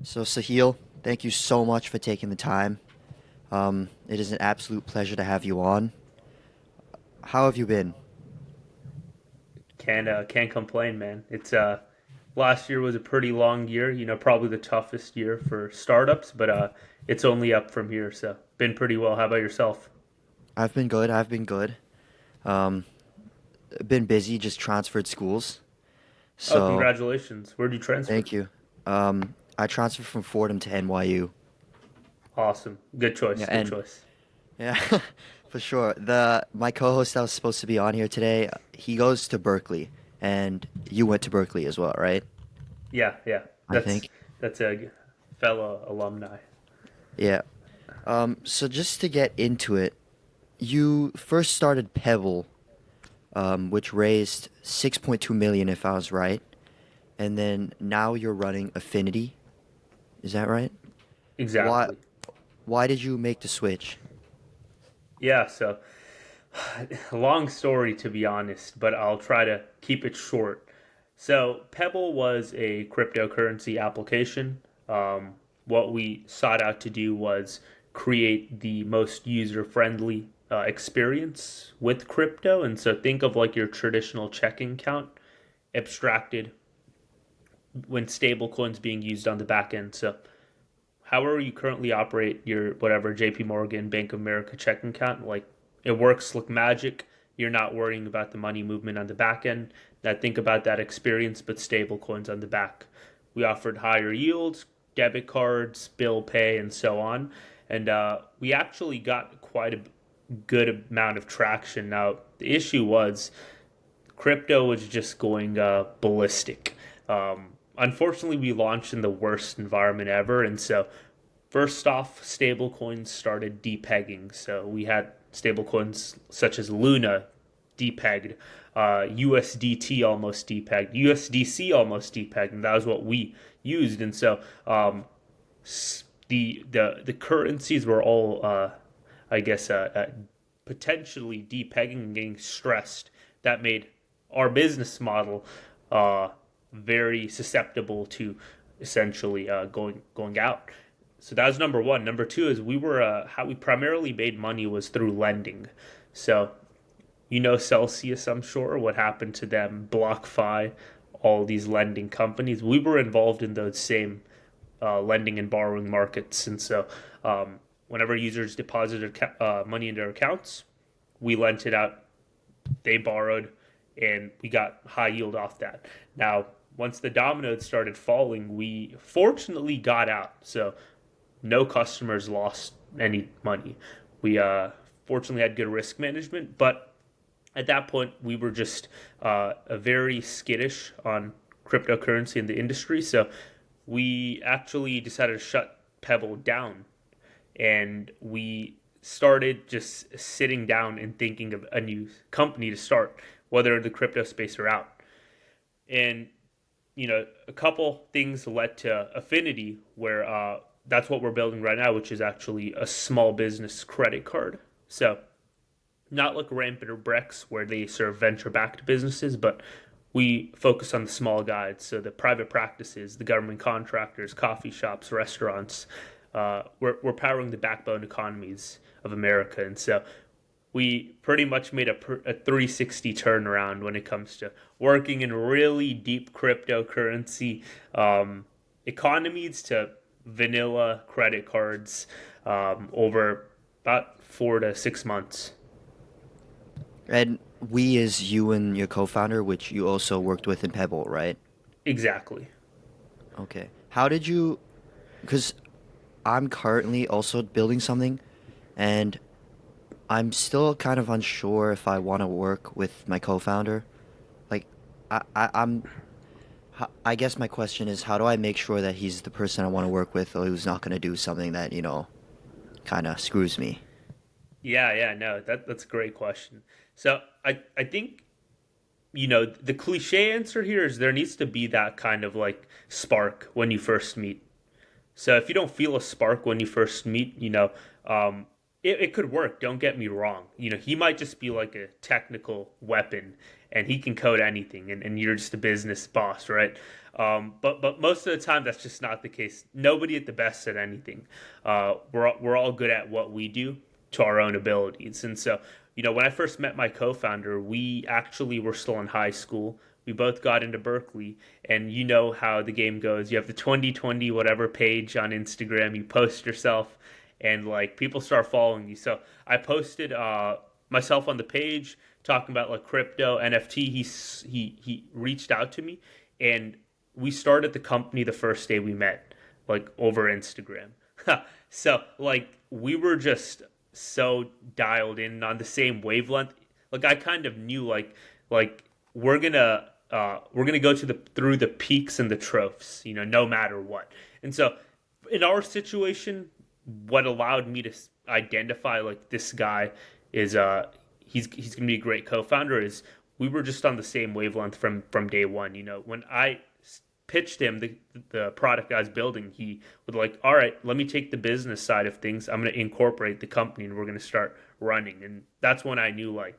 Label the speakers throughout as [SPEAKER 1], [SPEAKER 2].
[SPEAKER 1] So, Sahil, thank you so much for taking the time. It is an absolute pleasure to have you on. How have you been?
[SPEAKER 2] Can't complain, man. It's last year was a pretty long year. Probably the toughest year for startups, but it's only up from here. So been pretty well. How about yourself?
[SPEAKER 1] I've been good. I've been good. Um, been busy, just transferred schools.
[SPEAKER 2] Oh,
[SPEAKER 1] So,
[SPEAKER 2] congratulations. Where'd you transfer?
[SPEAKER 1] thank you. I transferred from Fordham to NYU.
[SPEAKER 2] Awesome. Good
[SPEAKER 1] Yeah,
[SPEAKER 2] choice. Good
[SPEAKER 1] and
[SPEAKER 2] choice.
[SPEAKER 1] yeah, for sure. The my co-host that was supposed to be on here today, he goes to Berkeley, and you went to Berkeley as well, right?
[SPEAKER 2] Yeah, yeah.
[SPEAKER 1] I
[SPEAKER 2] That's
[SPEAKER 1] think.
[SPEAKER 2] that's a fellow alumni.
[SPEAKER 1] Yeah. So just to get into it, you first started Pebble, which raised 6.2 million, if I was right, and then now you're running Affinity. Is that right? Why
[SPEAKER 2] Exactly.
[SPEAKER 1] why did you make the switch?
[SPEAKER 2] Yeah. So long story to be honest, but I'll try to keep it short. So Pebble was a cryptocurrency application. What we sought out to do was create the most user-friendly experience with crypto, and so think of like your traditional checking account abstracted when stablecoins being used on the back end. So however you currently operate your whatever JP Morgan, Bank of America checking account, like it works like magic. You're not worrying about the money movement on the back end. Now think about that experience, but stable coins on the back. We offered higher yields, debit cards, bill pay, and so on. And we actually got quite a good amount of traction. Now, the issue was crypto was just going ballistic. Unfortunately, we launched in the worst environment ever, and so first off, stablecoins started depegging. So we had stablecoins such as Luna depegged, USDT almost depegged, USDC almost depegged, and that was what we used. And so the currencies were all, I guess, potentially depegging and getting stressed. That made our business model uh, very susceptible to essentially going out. So that was number one. Number two is we were how we primarily made money was through lending. So Celsius, I'm sure, what happened to them, BlockFi, all these lending companies. We were involved in those same lending and borrowing markets, and so whenever users deposited money in their accounts, we lent it out. They borrowed, and we got high yield off that. Now, once the dominoes started falling, we fortunately got out. So no customers lost any money. We fortunately had good risk management, but at that point we were just a very skittish on cryptocurrency in the industry. So we actually decided to shut Pebble down, and we started just sitting down and thinking of a new company to start, whether in the crypto space or out. And a couple things led to Affinity, where that's what we're building right now, which is actually a small business credit card. So not like Rampant or Brex, where they serve venture-backed businesses, but we focus on the small guys, so the private practices, the government contractors, coffee shops, restaurants. We're powering the backbone economies of America, and so we pretty much made a 360 turnaround when it comes to working in really deep cryptocurrency economies to vanilla credit cards over about 4 to 6 months.
[SPEAKER 1] And we is you and your co-founder, which you also worked with in Pebble, right?
[SPEAKER 2] Exactly.
[SPEAKER 1] Okay. How did you? Because I'm currently also building something, and I'm still kind of unsure if I want to work with my co-founder. Like, I'm. I guess my question is, how do I make sure that he's the person I want to work with, or who's not going to do something that kind of screws me?
[SPEAKER 2] Yeah, yeah, no, that's a great question. So I think the cliche answer here is there needs to be that kind of like spark when you first meet. So if you don't feel a spark when you first meet, it could work. Don't get me wrong. He might just be like a technical weapon and he can code anything, and you're just a business boss, right? But most of the time that's just not the case. Nobody at the best at anything. We're all good at what we do to our own abilities. And so, when I first met my co-founder, we actually were still in high school. We both got into Berkeley, and you know how the game goes. You have the 2020 whatever page on Instagram. You post yourself, and like people start following you. So I posted myself on the page talking about like crypto NFT. He reached out to me, and we started the company the first day we met, like over Instagram. So like we were just so dialed in on the same wavelength. Like I kind of knew like we're gonna go through the peaks and the troughs, no matter what. And so in our situation, what allowed me to identify like this guy is he's gonna be a great co-founder is we were just on the same wavelength from day one. When I pitched him the product I was building, he was like, "All right, let me take the business side of things. I'm going to incorporate the company, and we're going to start running." And that's when I knew like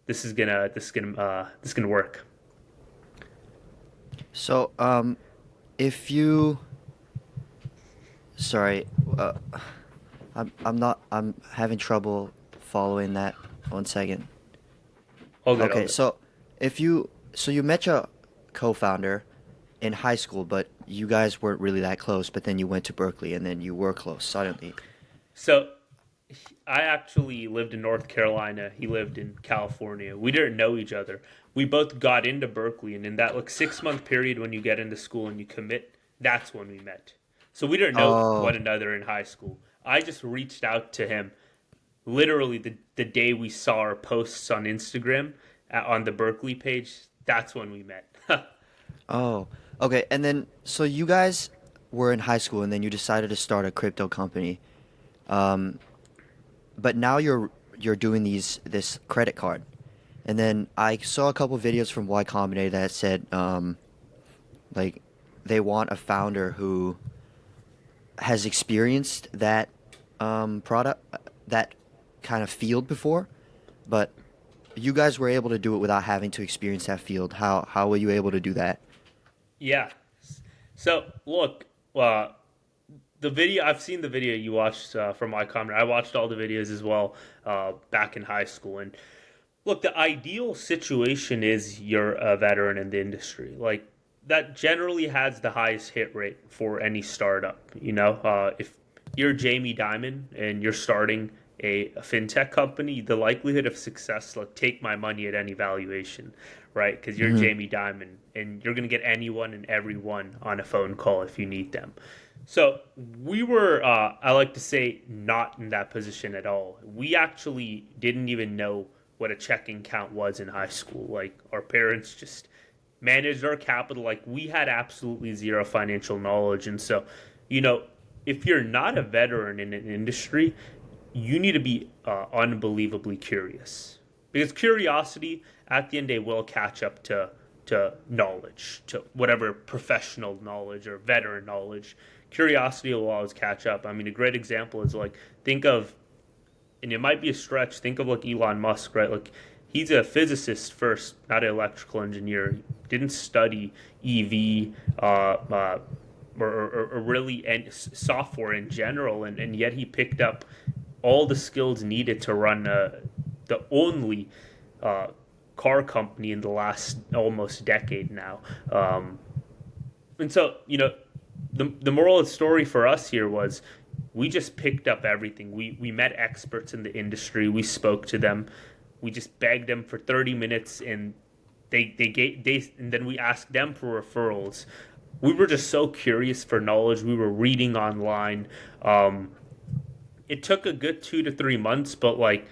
[SPEAKER 2] this is gonna work.
[SPEAKER 1] So, if you, sorry, I'm having trouble following that. 1 second.
[SPEAKER 2] All good, all
[SPEAKER 1] Okay,
[SPEAKER 2] good.
[SPEAKER 1] so you met your co-founder in high school, but you guys weren't really that close. But then you went to Berkeley, and then you were close suddenly.
[SPEAKER 2] So I actually lived in North Carolina. He lived in California. We didn't know each other. We both got into Berkeley, and in that like 6 month period when you get into school and you commit, that's when we met. So we didn't know
[SPEAKER 1] Oh,
[SPEAKER 2] one another in high school. I just reached out to him literally the day we saw our posts on Instagram on the Berkeley page. That's when we met.
[SPEAKER 1] oh, okay. And then, so you guys were in high school, and then you decided to start a crypto company. Um, but now you're doing this credit card. And then I saw a couple videos from Y-Combinator that said like they want a founder who has experienced that product, that kind of field before, but you guys were able to do it without having to experience that field. How were you able to do that?
[SPEAKER 2] Yeah. So look, uh, the video I've seen the video you watched from my comment. I watched all the videos as well back in high school. And look, the ideal situation is you're a veteran in the industry. Like that generally has the highest hit rate for any startup. If you're Jamie Dimon and you're starting a fintech company, the likelihood of success, like take my money at any valuation, right? Because you're
[SPEAKER 1] Hmm.
[SPEAKER 2] Jamie Dimon and you're going to get anyone and everyone on a phone call if you need them. So we were, I like to say, not in that position at all. We actually didn't even know what a checking account was in high school. Like our parents just managed our capital. Like we had absolutely zero financial knowledge. And so, you know, if you're not a veteran in an industry, you need to be unbelievably curious because curiosity at the end of the day will catch up to knowledge, to whatever professional knowledge or veteran knowledge. Curiosity will always catch up. I mean, a great example is like think of, and it might be a stretch. Think of like Elon Musk, right? Like he's a physicist first, not an electrical engineer. He didn't study EV or really software in general, and yet he picked up all the skills needed to run the only uh, car company in the last almost decade now. And so, the moral of the story for us here was we just picked up everything. We met experts in the industry. We spoke to them. We just begged them for 30 minutes, and and then we asked them for referrals. We were just so curious for knowledge. We were reading online. It took a good 2 to 3 months, but like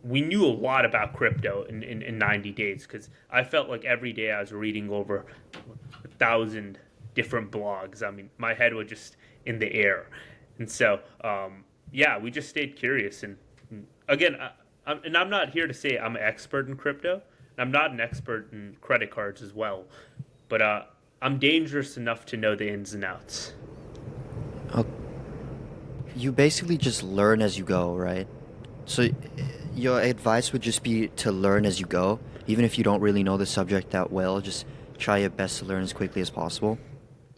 [SPEAKER 2] we knew a lot about crypto in 90 days because I felt like every day I was reading over 1,000 different blogs. I mean, my head was just in the air. And so, yeah, we just stayed curious. And again, I'm not here to say I'm an expert in crypto. I'm not an expert in credit cards as well. But I'm dangerous enough to know the ins and outs.
[SPEAKER 1] Oh, you basically just learn as you go, right? So your advice would just be to learn as you go, even if you don't really know the subject that well. Just try your best to learn as quickly as possible.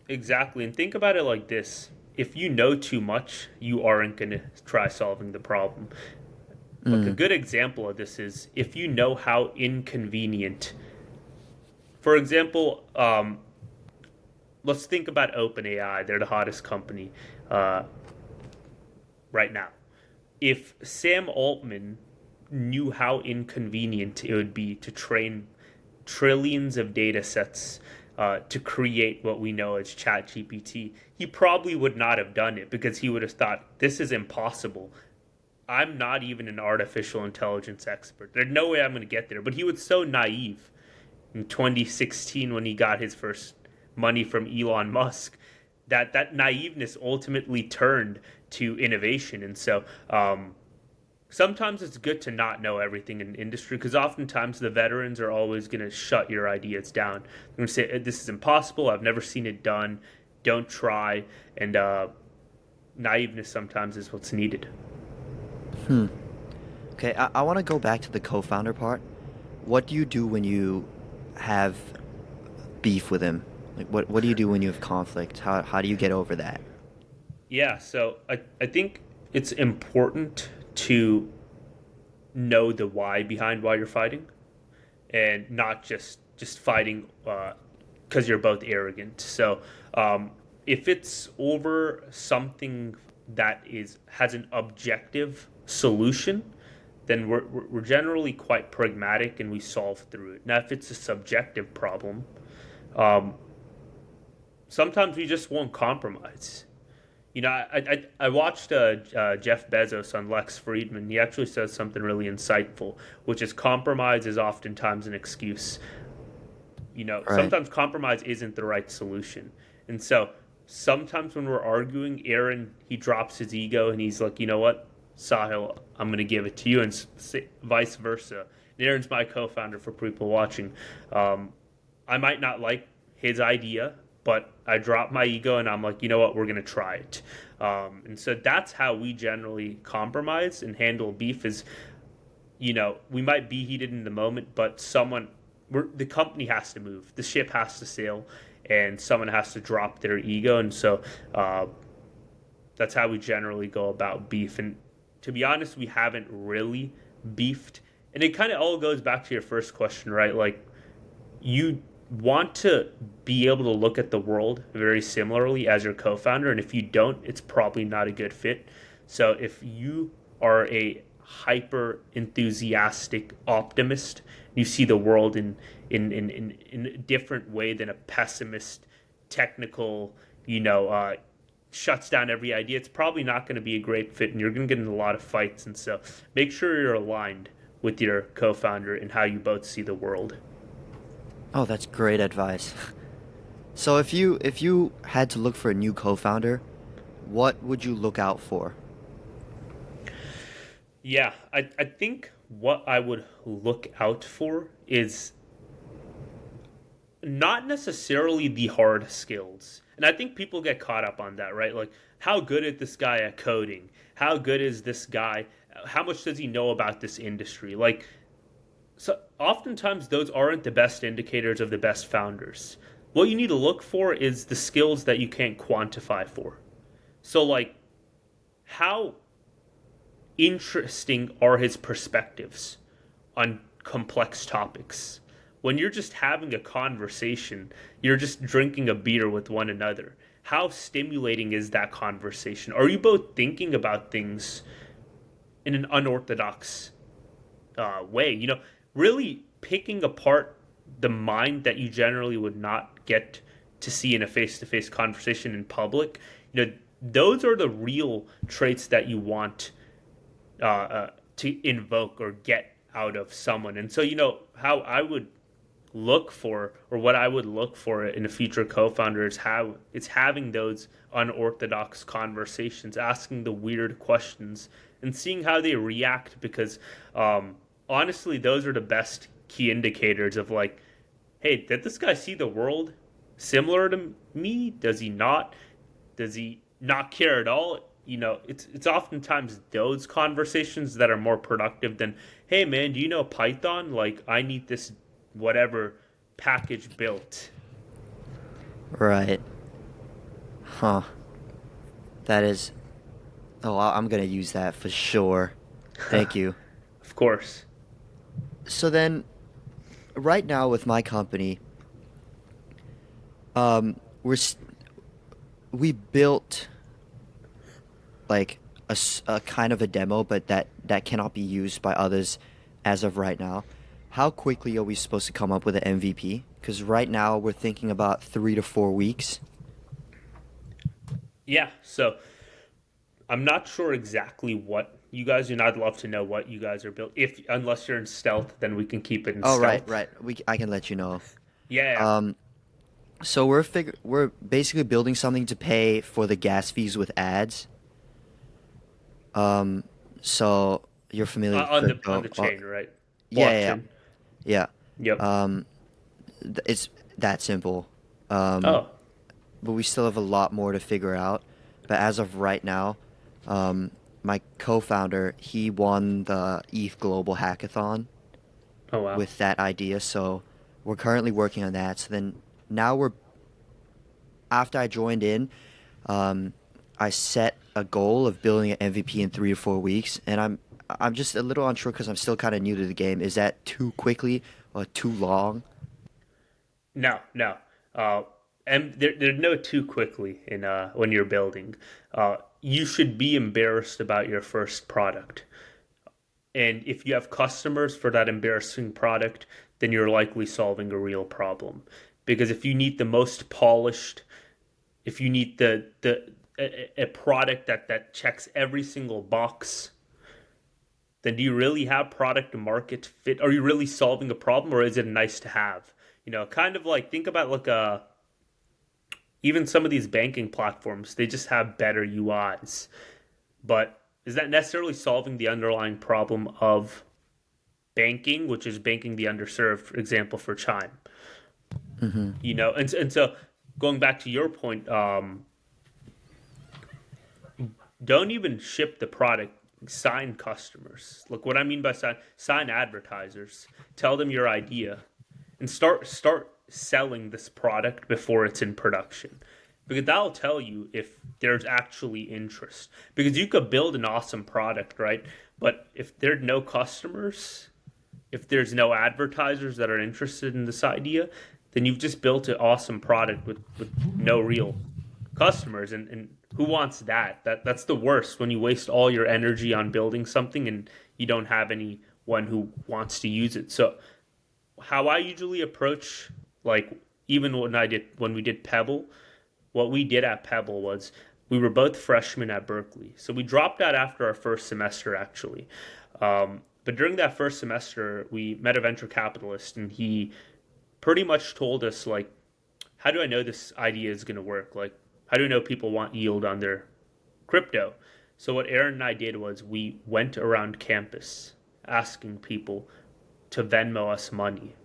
[SPEAKER 2] Exactly. And think about it like this. If you know too much, you aren't going to try solving the problem. Like a
[SPEAKER 1] Mm,
[SPEAKER 2] good example of this is if you know how inconvenient, for example, let's think about OpenAI. They're the hottest company uh, right now. If Sam Altman knew how inconvenient it would be to train trillions of data sets to create what we know as ChatGPT, he probably would not have done it because he would have thought, this is impossible. I'm not even an artificial intelligence expert. There's no way I'm going to get there. But he was so naive in 2016 when he got his first money from Elon Musk that naiveness ultimately turned to innovation. And so sometimes it's good to not know everything in industry because oftentimes the veterans are always going to shut your ideas down. They're going to say, this is impossible. I've never seen it done. Don't try. And naiveness sometimes is what's needed.
[SPEAKER 1] okay, I want to go back to the co-founder part. What do you do when you have beef with him? Like, what do you do when you have conflict? How do you get over that?
[SPEAKER 2] Yeah, so I think it's important to know the why behind why you're fighting and not just fighting because you're both arrogant. So if it's over something that is has an objective solution, then we're generally quite pragmatic and we solve through it. Now, if it's a subjective problem, um, sometimes we just won't compromise. You know, I watched Jeff Bezos on Lex Friedman. He actually says something really insightful, which is compromise is oftentimes an excuse. You know,
[SPEAKER 1] Right.
[SPEAKER 2] sometimes compromise isn't the right solution. And so sometimes when we're arguing, Aaron, he drops his ego and he's like, you know what, Sahil, I'm going to give it to you, and vice versa. And Aaron's my co founder for people watching. Um, I might not like his idea, but I drop my ego and I'm like, you know what, we're going to try it. And so that's how we generally compromise and handle beef is, you know, we might be heated in the moment, but the company has to move, the ship has to sail, and someone has to drop their ego. And so uh, that's how we generally go about beef. And to be honest, we haven't really beefed. And it kind of all goes back to your first question, right? Like, you want to be able to look at the world very similarly as your co-founder, and if you don't, it's probably not a good fit. So if you are a hyper enthusiastic optimist, you see the world in a different way than a pessimist technical, you know, shuts down every idea, it's probably not going to be a great fit and you're going to get in a lot of fights. And so make sure you're aligned with your co-founder and how you both see the world.
[SPEAKER 1] Oh, that's great advice. So if you had to look for a new co-founder, what would you look out for?
[SPEAKER 2] Yeah, I think what I would look out for is not necessarily the hard skills. And I think people get caught up on that, right? Like, how good is this guy at coding? How good is this guy? How much does he know about this industry? Like, so oftentimes those aren't the best indicators of the best founders. What you need to look for is the skills that you can't quantify for. So, like, how interesting are his perspectives on complex topics? When you're just having a conversation, you're just drinking a beer with one another. How stimulating is that conversation? Are you both thinking about things in an unorthodox way? You know, really picking apart the mind that you generally would not get to see in a face to face conversation in public. You know, those are the real traits that you want to invoke or get out of someone. And so, you know, how I would look for, or what I would look for in a future co-founder is how it's having those unorthodox conversations, asking the weird questions, and seeing how they react. Because honestly, those are the best key indicators of like, hey, did this guy see the world similar to me? Does he not? Does he not care at all? You know, it's oftentimes those conversations that are more productive than, hey man, do you know Python? Like, I need this whatever package built.
[SPEAKER 1] Right. Huh. That is. Oh, I'm gonna use that for sure. Thank you.
[SPEAKER 2] Of course.
[SPEAKER 1] So then, right now with my company, um, we're s- we built like a kind of a demo, but that cannot be used by others as of right now. How quickly are we supposed to come up with an MVP? Because right now we're thinking about 3 to 4 weeks.
[SPEAKER 2] Yeah. So I'm not sure exactly what you guys do. And I'd love to know what you guys are built. If unless you're in stealth, then we can keep it in
[SPEAKER 1] Oh, right,
[SPEAKER 2] stealth.
[SPEAKER 1] right. I can let you know.
[SPEAKER 2] Yeah.
[SPEAKER 1] Um, so we're basically building something to pay for the gas fees with ads. Um, so you're familiar with
[SPEAKER 2] On
[SPEAKER 1] crypto?
[SPEAKER 2] the chain, right?
[SPEAKER 1] Yeah, yeah,
[SPEAKER 2] Blockchain.
[SPEAKER 1] yeah.
[SPEAKER 2] Yep.
[SPEAKER 1] Yeah. It's that simple. Um,
[SPEAKER 2] Oh.
[SPEAKER 1] but we still have a lot more to figure out. But as of right now, um, my co-founder, he won the ETH Global Hackathon
[SPEAKER 2] Oh wow.
[SPEAKER 1] with that idea. So we're currently working on that. So then now we're after I joined in, um, I set a goal of building an MVP in 3 to 4 weeks, and I'm just a little unsure because I'm still kind of new to the game. Is that too quickly or too long?
[SPEAKER 2] No, no. And there's no too quickly in when you're building. You should be embarrassed about your first product. And if you have customers for that embarrassing product, then you're likely solving a real problem. Because if you need the most polished, if you need a product that checks every single box, then do you really have product market fit? Are you really solving a problem, or is it nice to have? Kind of like think about like even some of these banking platforms, they just have better UIs. But is that necessarily solving the underlying problem of banking, which is banking the underserved, for example, for Chime?
[SPEAKER 1] Mm-hmm.
[SPEAKER 2] And so going back to your point, don't even ship the product. Sign customers. Look, what I mean by sign advertisers. Tell them your idea, and start selling this product before it's in production, because that'll tell you if there's actually interest. Because you could build an awesome product, right? But if there's no customers, if there's no advertisers that are interested in this idea, then you've just built an awesome product with no real customers. And who wants that's the worst, when you waste all your energy on building something and you don't have anyone who wants to use it. So how I usually approach, like, even when we did Pebble, what we did at Pebble was we were both freshmen at Berkeley. So we dropped out after our first semester, actually. But during that first semester, we met a venture capitalist, and he pretty much told us, like, how do I know this idea is going to work? Like, how do I know people want yield on their crypto? So what Aaron and I did was we went around campus asking people to Venmo us money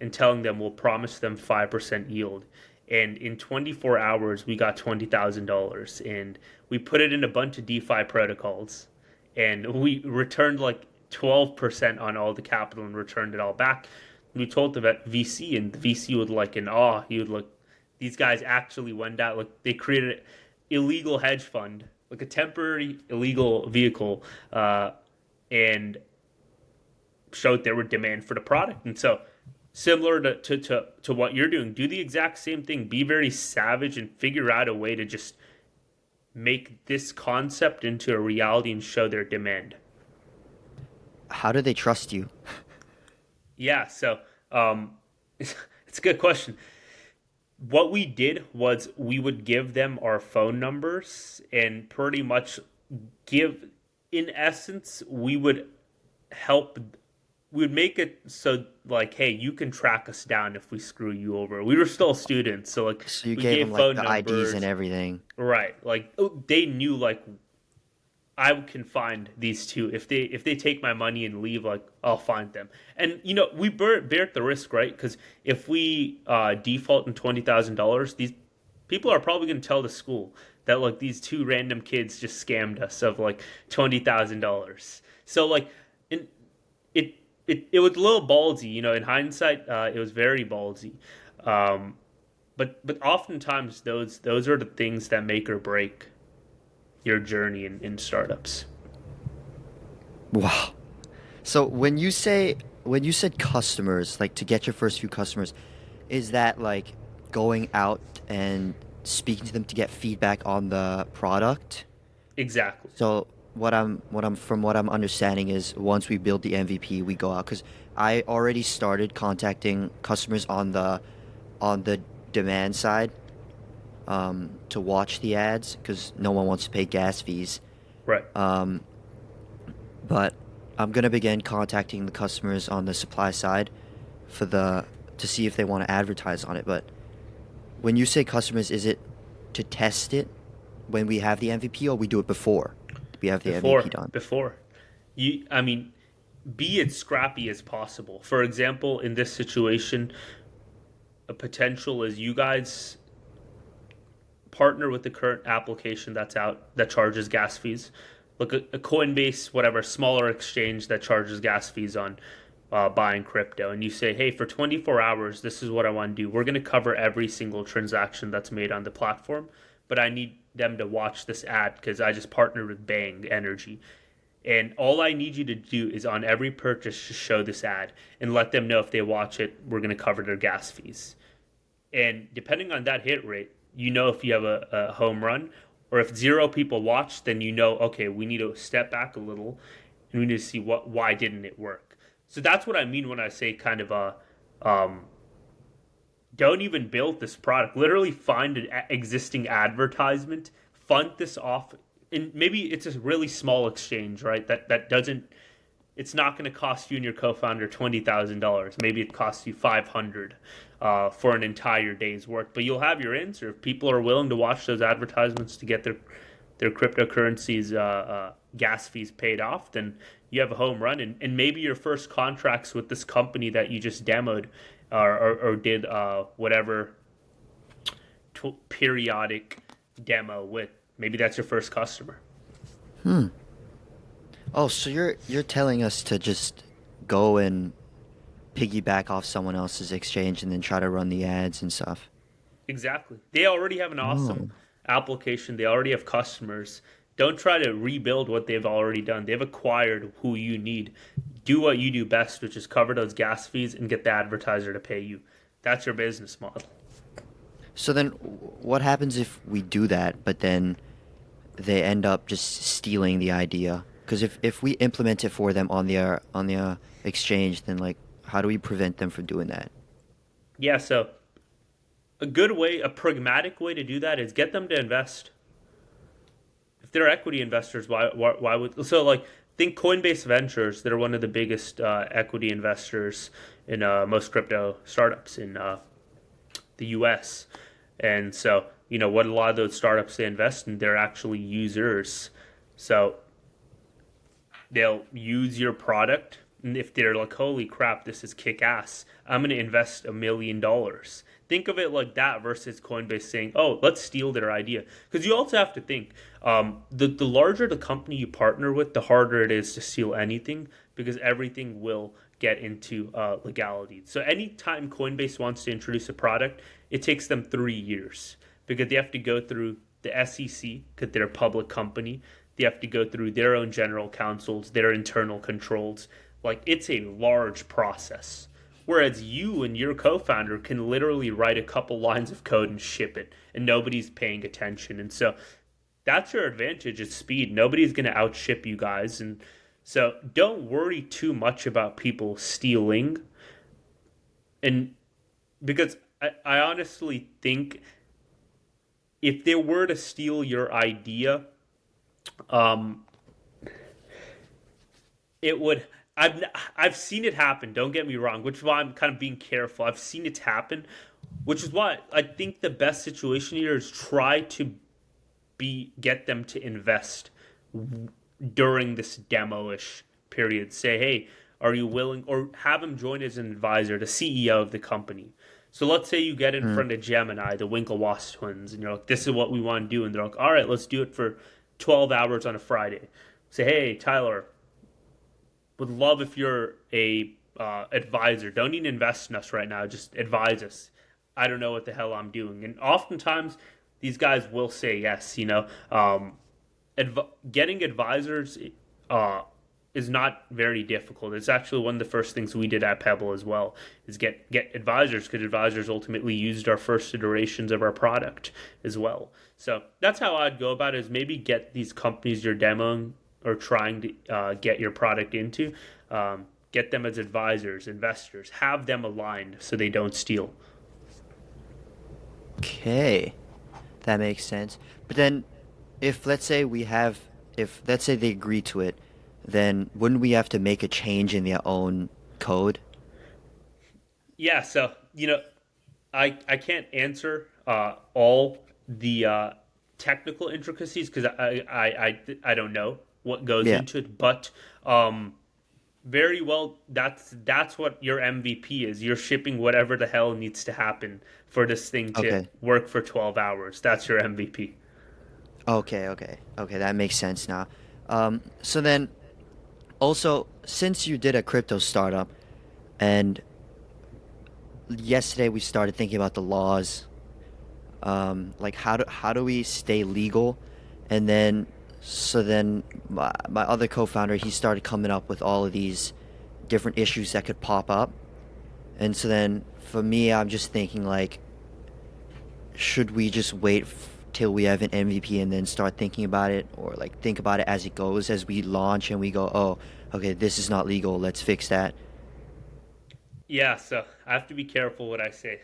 [SPEAKER 2] and telling them we'll promise them 5% yield. And in 24 hours, we got $20,000, and we put it in a bunch of DeFi protocols, and we returned like 12% on all the capital and returned it all back. We told the VC, and the VC would like in awe. He would look, these guys actually went out, like they created an illegal hedge fund, like a temporary illegal vehicle, and showed there were demand for the product. And so similar to what you're doing, do the exact same thing. Be very savage and figure out a way to just make this concept into a reality and show their demand.
[SPEAKER 1] How do they trust you?
[SPEAKER 2] Yeah, so it's a good question. What we did was we would give them our phone numbers and pretty much give, in essence, help we would make it so, like, hey, you can track us down if we screw you over. We were still students, so like
[SPEAKER 1] So you
[SPEAKER 2] we
[SPEAKER 1] gave them
[SPEAKER 2] gave
[SPEAKER 1] like
[SPEAKER 2] phone
[SPEAKER 1] the IDs and
[SPEAKER 2] numbers.
[SPEAKER 1] everything.
[SPEAKER 2] Right, like, they knew, like, I can find these two. If they take my money and leave, like, I'll find them. And we bear the risk, right? Because if we default in $20,000, these people are probably going to tell the school that, like, these two random kids just scammed us of like $20,000. So, like, in, it it was a little ballsy, in hindsight, it was very ballsy. Um, but oftentimes those are the things that make or break your journey in startups.
[SPEAKER 1] Wow. So when you said customers, like to get your first few customers, is that like going out and speaking to them to get feedback on the product?
[SPEAKER 2] Exactly.
[SPEAKER 1] So what I'm understanding is once we build the MVP, we go out because I already started contacting customers on the demand side to watch the ads because no one wants to pay gas fees.
[SPEAKER 2] Right.
[SPEAKER 1] But I'm gonna begin contacting the customers on the supply side for the to see if they want to advertise on it. But when you say customers, is it to test it when we have the MVP, or we do it before we have the MVP done?
[SPEAKER 2] Before I mean, be as scrappy as possible. For example, in this situation, a potential is you guys partner with the current application that's out that charges gas fees. Look at a Coinbase, whatever, smaller exchange that charges gas fees on buying crypto, and you say, hey, for 24 hours, this is what I want to do. We're going to cover every single transaction that's made on the platform, but I need them to watch this ad because I just partnered with Bang Energy. And all I need you to do is on every purchase, just show this ad and let them know if they watch it, we're going to cover their gas fees. And depending on that hit rate, if you have a home run, or if zero people watch, then okay, we need to step back a little and we need to see why didn't it work. So that's what I mean when I say kind of don't even build this product. Literally find an existing advertisement, fund this off, and maybe it's a really small exchange, right? That doesn't. It's not going to cost you and your co-founder $20,000. Maybe it costs you 500 for an entire day's work, but you'll have your answer. If people are willing to watch those advertisements to get their cryptocurrencies gas fees paid off, then you have a home run. And maybe your first contracts with this company that you just demoed or did whatever periodic demo with, maybe that's your first customer.
[SPEAKER 1] Oh, so you're telling us to just go and piggyback off someone else's exchange and then try to run the ads and stuff.
[SPEAKER 2] Exactly. They already have an awesome
[SPEAKER 1] Oh.
[SPEAKER 2] application. They already have customers. Don't try to rebuild what they've already done. They've acquired who you need. Do what you do best, which is cover those gas fees and get the advertiser to pay you. That's your business model.
[SPEAKER 1] So then what happens if we do that, but then they end up just stealing the idea? Because if we implement it for them on the exchange, then like how do we prevent them from doing that?
[SPEAKER 2] Yeah, so a good way, a pragmatic way to do that is get them to invest. If they're equity investors, why would so like think Coinbase Ventures? They're one of the biggest equity investors in most crypto startups in the U.S. And so what a lot of those startups they invest in, they're actually users. So they'll use your product. And if they're like, holy crap, this is kick ass, I'm going to invest $1 million. Think of it like that versus Coinbase saying, oh, let's steal their idea. Because you also have to think the larger the company you partner with, the harder it is to steal anything because everything will get into legality. So anytime Coinbase wants to introduce a product, it takes them 3 years because they have to go through the SEC because they're a public company. They have to go through their own general counsels, their internal controls. Like it's a large process. Whereas you and your co-founder can literally write a couple lines of code and ship it, and nobody's paying attention. And so that's your advantage is speed. Nobody's going to outship you guys. And so don't worry too much about people stealing. And because I honestly think if they were to steal your idea, um, it would. I've seen it happen. Don't get me wrong, which is why I'm kind of being careful. I've seen it happen, which is why I think the best situation here is try to get them to invest during this demo-ish period. Say, hey, are you willing, or have them join as an advisor, the CEO of the company. So let's say you get in
[SPEAKER 1] Hmm.
[SPEAKER 2] front of Gemini, the Winklevoss twins, and you're like, this is what we want to do, and they're like, all right, let's do it for 12 hours on a Friday. Say, hey, Tyler, would love if you're a advisor. Don't even invest in us right now. Just advise us. I don't know what the hell I'm doing. And oftentimes, these guys will say yes. Getting advisors uh, is not very difficult. It's actually one of the first things we did at Pebble as well, is get advisors, because advisors ultimately used our first iterations of our product as well. So that's how I'd go about it, is maybe get these companies you're demoing or trying to get your product into, get them as advisors, investors, have them aligned so they don't steal.
[SPEAKER 1] Okay, that makes sense. But then, if let's say if let's say they agree to it, then wouldn't we have to make a change in their own code?
[SPEAKER 2] Yeah, so I can't answer all the technical intricacies, because I don't know what goes
[SPEAKER 1] Yeah.
[SPEAKER 2] into it, but um, very well, that's what your MVP is. You're shipping whatever the hell needs to happen for this thing to
[SPEAKER 1] Okay.
[SPEAKER 2] work for 12 hours. That's your MVP.
[SPEAKER 1] Okay. That makes sense now. So then, also, since you did a crypto startup, and yesterday we started thinking about the laws, like how do we stay legal, and then so then my other co-founder, he started coming up with all of these different issues that could pop up, and so then for me, I'm just thinking like, should we just wait till we have an MVP and then start thinking about it, or like think about it as it goes, as we launch and we go, oh, okay, this is not legal, let's fix that.
[SPEAKER 2] Yeah, so I have to be careful what I say,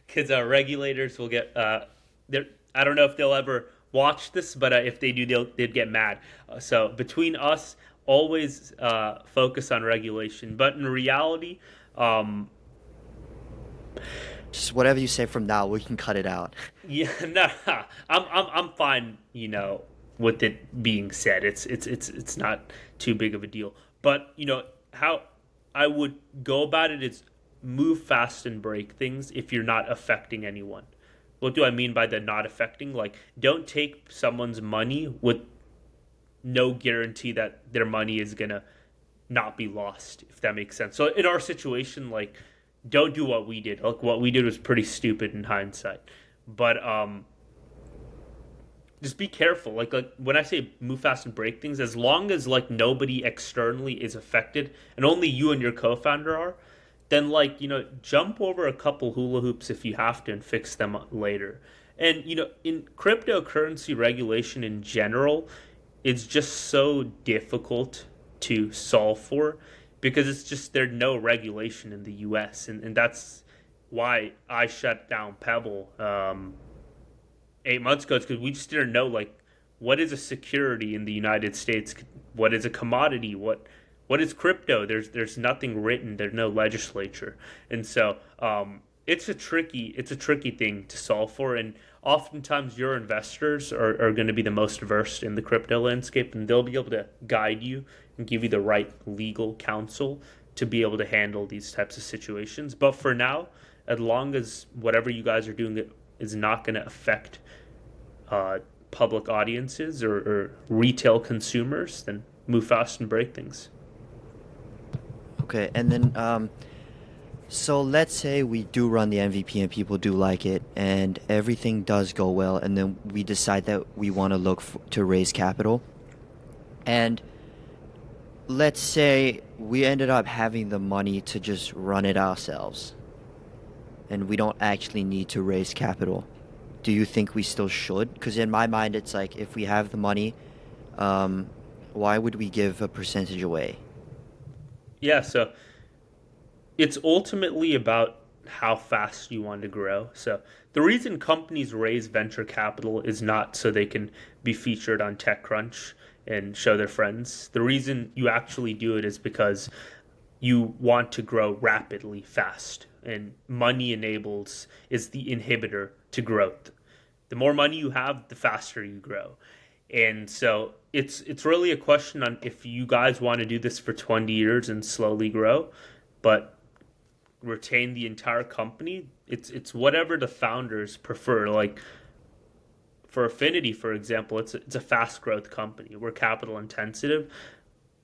[SPEAKER 2] because regulators will get. I don't know if they'll ever watch this, but if they do, they'd get mad. So between us, always focus on regulation. But in reality, um,
[SPEAKER 1] Just whatever you say from now, we can cut it out.
[SPEAKER 2] yeah, nah, I'm fine. With it being said, it's not too big of a deal. But how I would go about it is move fast and break things if you're not affecting anyone. What do I mean by the not affecting? Like, don't take someone's money with no guarantee that their money is gonna not be lost, if that makes sense. So in our situation, like, don't do what we did. Like, what we did was pretty stupid in hindsight. But just be careful. Like when I say move fast and break things, as long as like nobody externally is affected and only you and your co-founder are, then like jump over a couple hula hoops if you have to and fix them later. And in cryptocurrency regulation in general, it's just so difficult to solve for, because it's just there's no regulation in the US, and that's why I shut down Pebble 8 months ago. It's because we just didn't know, like, what is a security in the United States, what is a commodity, what is crypto. There's nothing written. There's no legislature, and so it's a tricky thing to solve for. And oftentimes your investors are going to be the most versed in the crypto landscape, and they'll be able to guide you and give you the right legal counsel to be able to handle these types of situations. But for now, as long as whatever you guys are doing is not going to affect uh, public audiences or retail consumers, then move fast and break things.
[SPEAKER 1] Okay, and then so let's say we do run the MVP and people do like it and everything does go well, and then we decide that we want to to raise capital. And let's say we ended up having the money to just run it ourselves and we don't actually need to raise capital. Do you think we still should? Because in my mind, it's like, if we have the money, um, why would we give a percentage away?
[SPEAKER 2] Yeah, so it's ultimately about how fast you want to grow. So the reason companies raise venture capital is not so they can be featured on TechCrunch and show their friends. The reason you actually do it is because you want to grow rapidly, fast, and money enables is the inhibitor to growth. The more money you have, the faster you grow. And so it's really a question on if you guys want to do this for 20 years and slowly grow, but retain the entire company. It's whatever the founders prefer. Like for Affinity, for example, it's a fast growth company. We're capital intensive.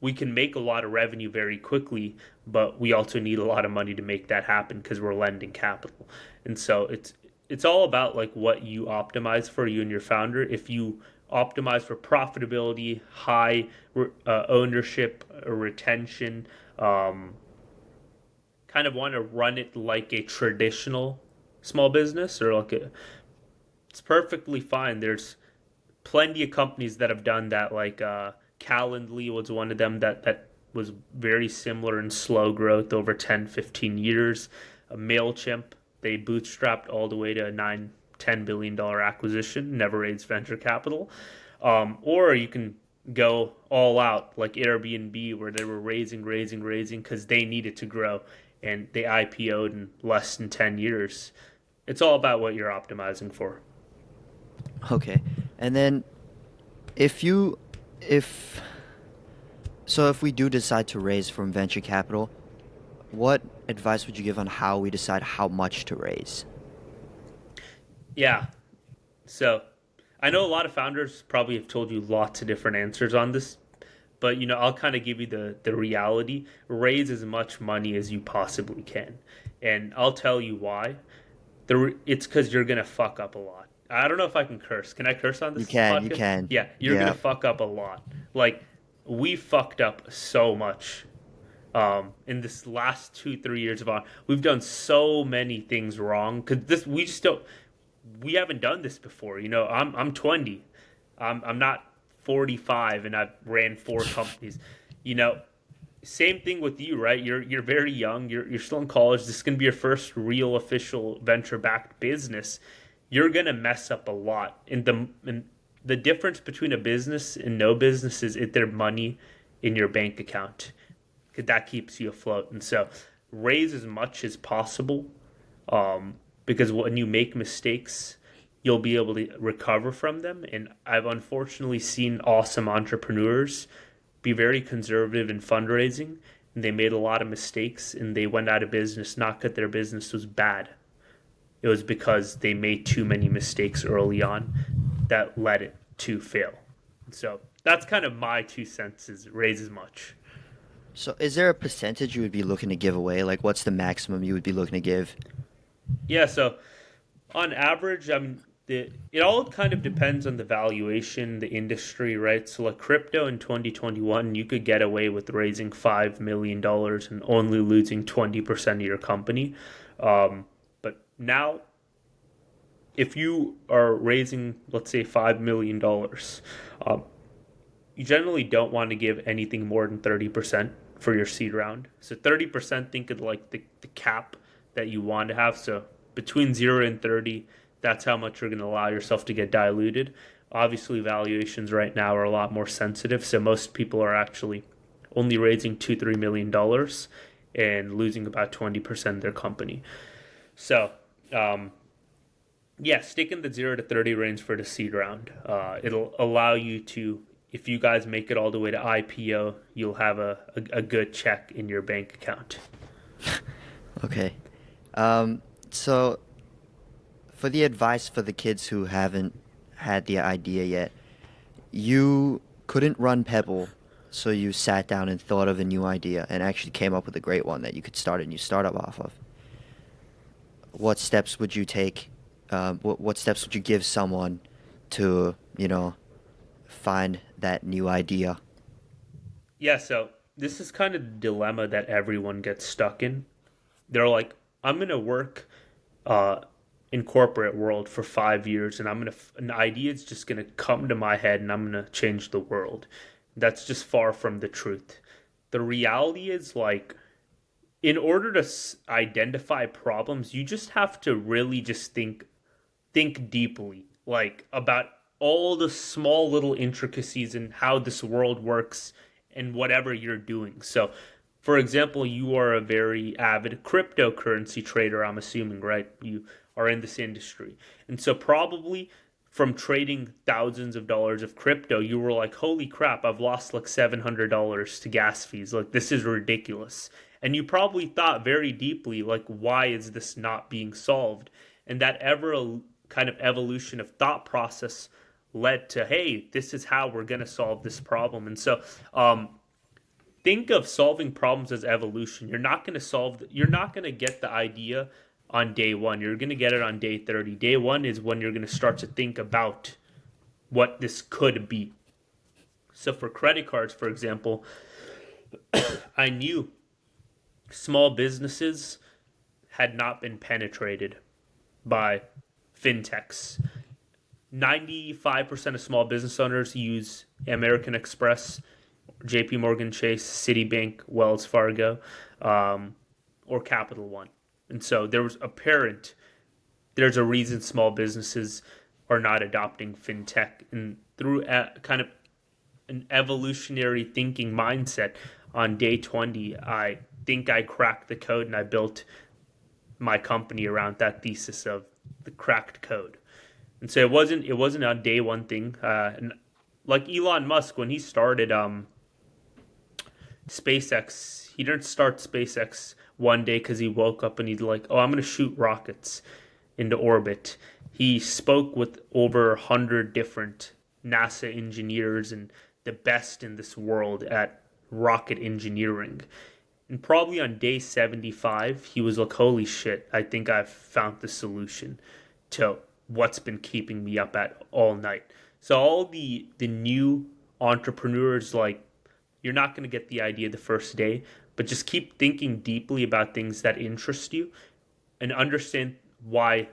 [SPEAKER 2] we can make a lot of revenue very quickly, but we also need a lot of money to make that happen because we're lending capital. And so it's all about like what you optimize for, you and your founder. If you optimize for profitability, high ownership, retention, um, kind of want to run it like a traditional small business or like a, it's perfectly fine. There's plenty of companies that have done that. Like Calendly was one of them that was very similar in slow growth over 10, 15 years. MailChimp, they bootstrapped all the way to a $9-10 billion acquisition, never raised venture capital. Or you can go all out like Airbnb, where they were raising because they needed to grow, and they IPO'd in less than 10 years. It's all about what you're optimizing for.
[SPEAKER 1] Okay. And then if you if so if we do decide to raise from venture capital, what advice would you give on how we decide how much to raise?
[SPEAKER 2] Yeah. So I know a lot of founders probably have told you lots of different answers on this, but I'll kind of give you the reality. Raise as much money as you possibly can, and I'll tell you why. It's because you're gonna fuck up a lot. I don't know if I can curse. Can I curse on
[SPEAKER 1] You
[SPEAKER 2] this
[SPEAKER 1] can, you
[SPEAKER 2] podcast?
[SPEAKER 1] can.
[SPEAKER 2] Yeah, you're gonna
[SPEAKER 1] Yeah.
[SPEAKER 2] fuck up a lot. Like we fucked up so much in this last 2-3 years of our. We've done so many things wrong because this we just don't. We haven't done this before. I'm 20. I'm not 45, and I've ran four companies. You know, Same thing with you, right? You're very young. You're still in college. This is gonna be your first real official venture backed business. You're gonna mess up a lot. And the difference between a business and no business is their money in your bank account. 'Cause that keeps you afloat. And so raise as much as possible, because when you make mistakes, you'll be able to recover from them. And I've unfortunately seen awesome entrepreneurs be very conservative in fundraising, and they made a lot of mistakes and they went out of business, not because their business was bad. It was because they made too many mistakes early on that led it to fail. So that's kind of my 2 cents, is raise as much.
[SPEAKER 1] So is there a percentage you would be looking to give away? Like what's the maximum you would be looking to give?
[SPEAKER 2] Yeah, so on average, it all kind of depends on the valuation, the industry, right? So, like crypto in 2021, you could get away with raising $5 million and only losing 20% of your company. But now, if you are raising, let's say, $5 million, um, you generally don't want to give anything more than 30% for your seed round. So 30%, think of like the cap that you want to have. So between 0 and 30, that's how much you're going to allow yourself to get diluted. Obviously, valuations right now are a lot more sensitive. So most people are actually only raising $2-3 million and losing about 20% of their company. So, yeah, stick in the 0 to 30 range for the seed round. It'll allow you to, if you guys make it all the way to IPO, you'll have a good check in your bank account.
[SPEAKER 1] Okay. So for the advice for the kids who haven't had the idea yet, you couldn't run Pebble, so you sat down and thought of a new idea and actually came up with a great one that you could start a new startup off of. What steps would you take? What steps would you give someone to, find that new idea?
[SPEAKER 2] Yeah, so this is kind of the dilemma that everyone gets stuck in. They're like, I'm going to work uh, in corporate world for 5 years, and an idea is just going to come to my head and I'm going to change the world. That's just far from the truth. The reality is, like, in order to identify problems, you just have to really just think deeply, like about all the small little intricacies in how this world works and whatever you're doing. So, for example, you are a very avid cryptocurrency trader, I'm assuming, right? You are in this industry. And so, probably from trading thousands of dollars of crypto, you were like, holy crap, I've lost like $700 to gas fees. Like, this is ridiculous. And you probably thought very deeply, like, why is this not being solved? And that ever kind of evolution of thought process led to, hey, this is how we're going to solve this problem. And so, think of solving problems as evolution. You're not going to get the idea on day one. You're going to get it on day 30. Day one is when you're going to start to think about what this could be. So for credit cards, for example, I knew small businesses had not been penetrated by fintechs. 95% of small business owners use American Express, JP Morgan Chase, Citibank, Wells Fargo, or Capital One. And so there's a reason small businesses are not adopting fintech. And through kind of an evolutionary thinking mindset, on day 20, I think I cracked the code and I built my company around that thesis of the cracked code. And so it wasn't a day one thing. And like Elon Musk, when he started SpaceX, he didn't start SpaceX one day because he woke up and he's like, "Oh, I'm going to shoot rockets into orbit." He spoke with over 100 different NASA engineers and the best in this world at rocket engineering. And probably on day 75, he was like, "Holy shit, I think I've found the solution to what's been keeping me up at all night." So all the new entrepreneurs, like, you're not going to get the idea the first day, but just keep thinking deeply about things that interest you and understand why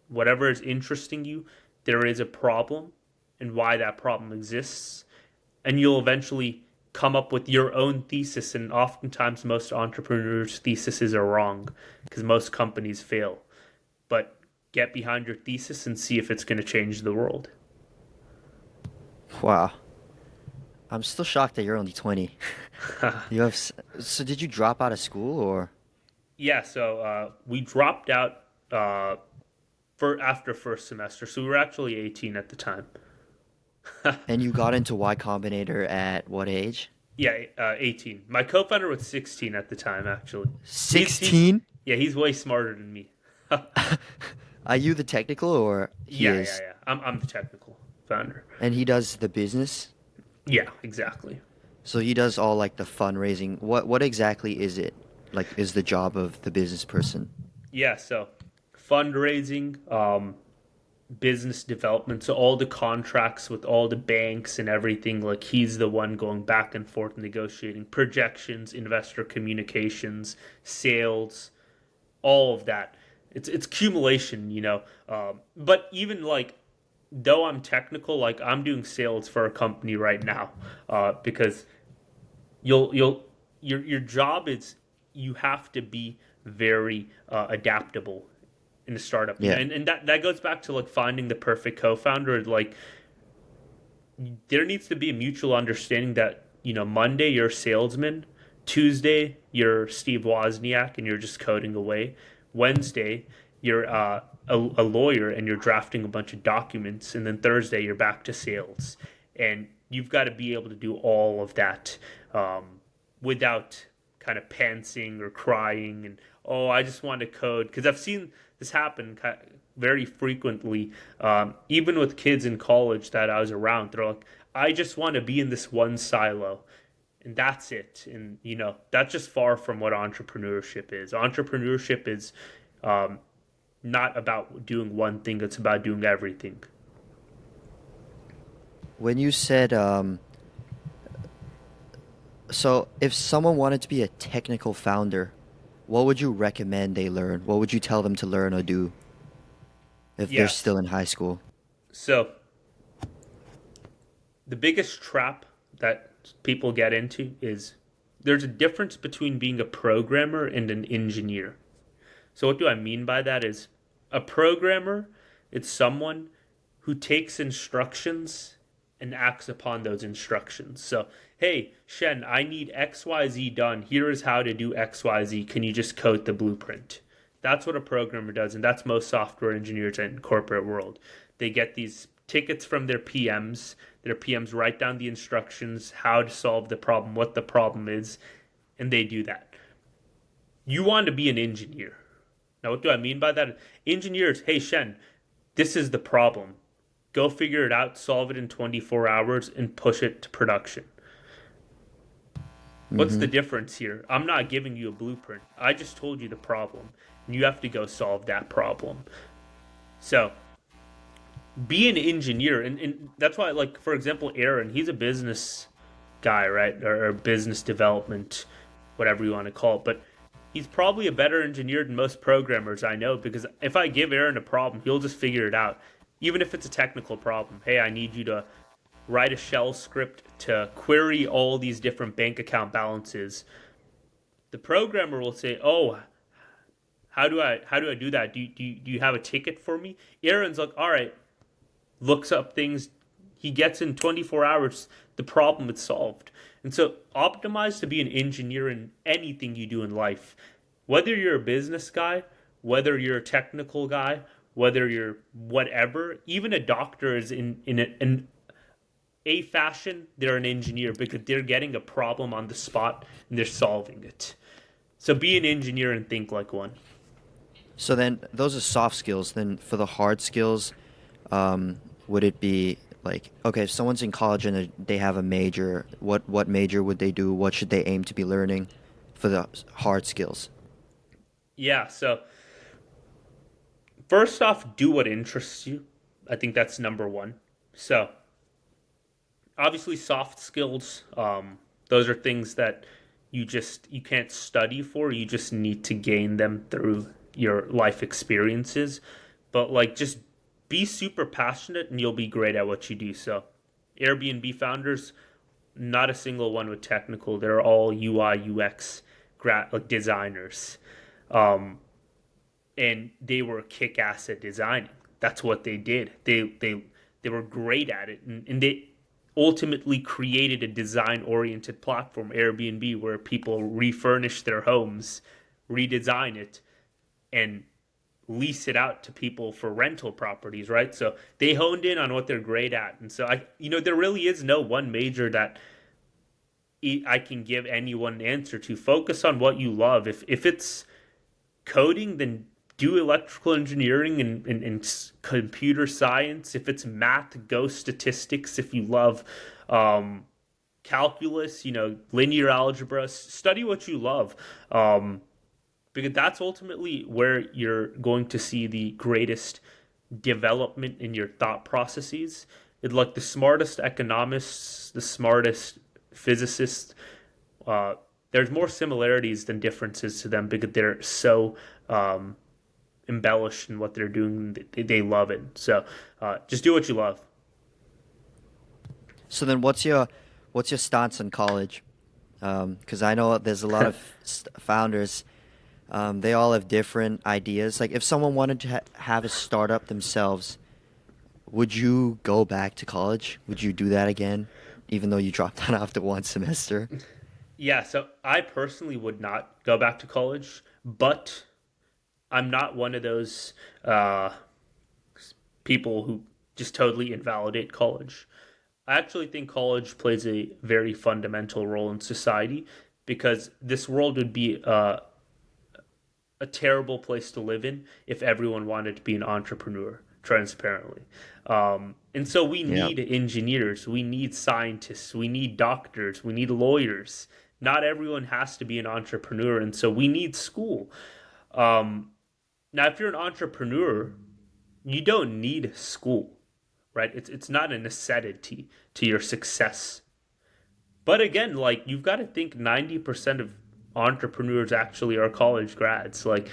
[SPEAKER 2] whatever is interesting you, there is a problem and why that problem exists. And you'll eventually come up with your own thesis. And oftentimes, most entrepreneurs' theses are wrong because most companies fail. But get behind your thesis and see if it's going to change the world.
[SPEAKER 1] Wow. I'm still shocked that you're only 20. You have so did you drop out of school or
[SPEAKER 2] Yeah, so we dropped out for after first semester, so we were actually 18 at the time.
[SPEAKER 1] and you got into Y Combinator at what age?
[SPEAKER 2] Yeah, 18. My co-founder was 16 at the time. Actually, he's
[SPEAKER 1] 16?
[SPEAKER 2] yeah, he's way smarter than me.
[SPEAKER 1] Are you the technical or he
[SPEAKER 2] Yeah, yeah,
[SPEAKER 1] is?
[SPEAKER 2] yeah. I'm the technical founder.
[SPEAKER 1] And he does the business?
[SPEAKER 2] Yeah, exactly.
[SPEAKER 1] So he does all like the fundraising. What exactly is it? Like is the job of the business person?
[SPEAKER 2] Yeah, so fundraising, business development, so all the contracts with all the banks and everything, like he's the one going back and forth negotiating projections, investor communications, sales, all of that. It's accumulation, you know. But even like though I'm technical, like I'm doing sales for a company right now, because you'll your job is you have to be very adaptable in a startup, you know,
[SPEAKER 1] Yeah.
[SPEAKER 2] and that goes back to like finding the perfect co-founder. Like there needs to be a mutual understanding that, you know, Monday you're a salesman, Tuesday you're Steve Wozniak and you're just coding away, Wednesday you're a lawyer and you're drafting a bunch of documents, and then Thursday you're back to sales, and you've got to be able to do all of that without kind of pantsing or crying and, oh, I just want to code, because I've seen this happen very frequently, even with kids in college that I was around. They're like, I just want to be in this one silo and that's it. And, you know, that's just far from what entrepreneurship is. Entrepreneurship is not about doing one thing, it's about doing everything.
[SPEAKER 1] When you said so if someone wanted to be a technical founder, what would you recommend they learn? What would you tell them to learn or do if they're
[SPEAKER 2] Yes.
[SPEAKER 1] still in high school?
[SPEAKER 2] So the biggest trap that people get into is there's a difference between being a programmer and an engineer. So what do I mean by that is a programmer, it's someone who takes instructions and acts upon those instructions. So, hey, Shen, I need XYZ done. Here is how to do XYZ. Can you just code the blueprint? That's what a programmer does, and that's most software engineers in corporate world. They get these tickets from their PMs. Their PMs write down the instructions, how to solve the problem, what the problem is, and they do that. You want to be an engineer. Now, what do I mean by that? Engineers, hey, Shen, this is the problem. Go figure it out, solve it in 24 hours, and push it to production. What's the
[SPEAKER 1] Mm-hmm.
[SPEAKER 2] difference here? I'm not giving you a blueprint. I just told you the problem, and you have to go solve that problem. So be an engineer, and that's why, like, for example, Aaron, he's a business guy, right? Or business development, whatever you want to call it. But he's probably a better engineer than most programmers I know, because if I give Aaron a problem, he'll just figure it out. Even if it's a technical problem. Hey, I need you to write a shell script to query all these different bank account balances. The programmer will say, "Oh, how do I do that? Do you have a ticket for me?" Aaron's like, "All right," looks up things. He gets in 24 hours the problem is solved. And so optimize to be an engineer in anything you do in life. Whether you're a business guy, whether you're a technical guy, whether you're whatever, even a doctor is in a fashion, they're an engineer because they're getting a problem on the spot and they're solving it. So be an engineer and think like one.
[SPEAKER 1] So then those are soft skills. Then for the hard skills, would it be like, okay, if someone's in college and they have a major, what major would they do? What should they aim to be learning for the hard skills?
[SPEAKER 2] Yeah, so first off, do what interests you. I think that's number one. So obviously soft skills, those are things that you can't study for, you just need to gain them through your life experiences. But like, just be super passionate and you'll be great at what you do. So Airbnb founders, not a single one with technical, they're all UI UX like designers. um, and they were kick ass at designing. That's what they did. They were great at it, and they ultimately created a design oriented platform, Airbnb, where people refurnish their homes, redesign it, and lease it out to people for rental properties, right? So they honed in on what they're great at. And so there really is no one major that I can give anyone an answer to. Focus on what you love. If it's coding, then do electrical engineering and computer science. If it's math, go statistics. If you love um, calculus, linear algebra, study what you love. Because that's ultimately where you're going to see the greatest development in your thought processes. Like the smartest economists, the smartest physicists, uh, there's more similarities than differences to them because they're so um, embellished in what they're doing. They love it. So just do what you love.
[SPEAKER 1] So then what's your stance on college? Because I know there's a lot of founders. They all have different ideas. Like if someone wanted to have a startup themselves, would you go back to college? Would you do that again, even though you dropped out after one semester?
[SPEAKER 2] Yeah, so I personally would not go back to college, but I'm not one of those uh, people who just totally invalidate college. I actually think college plays a very fundamental role in society because this world would be a terrible place to live in if everyone wanted to be an entrepreneur transparently. And so we
[SPEAKER 1] Yeah.
[SPEAKER 2] need engineers, we need scientists, we need doctors, we need lawyers. Not everyone has to be an entrepreneur, and so we need school. Um, Now, if you're an entrepreneur, you don't need school, right? It's not a necessity to your success. But again, like you've got to think 90% of entrepreneurs actually are college grads. Like,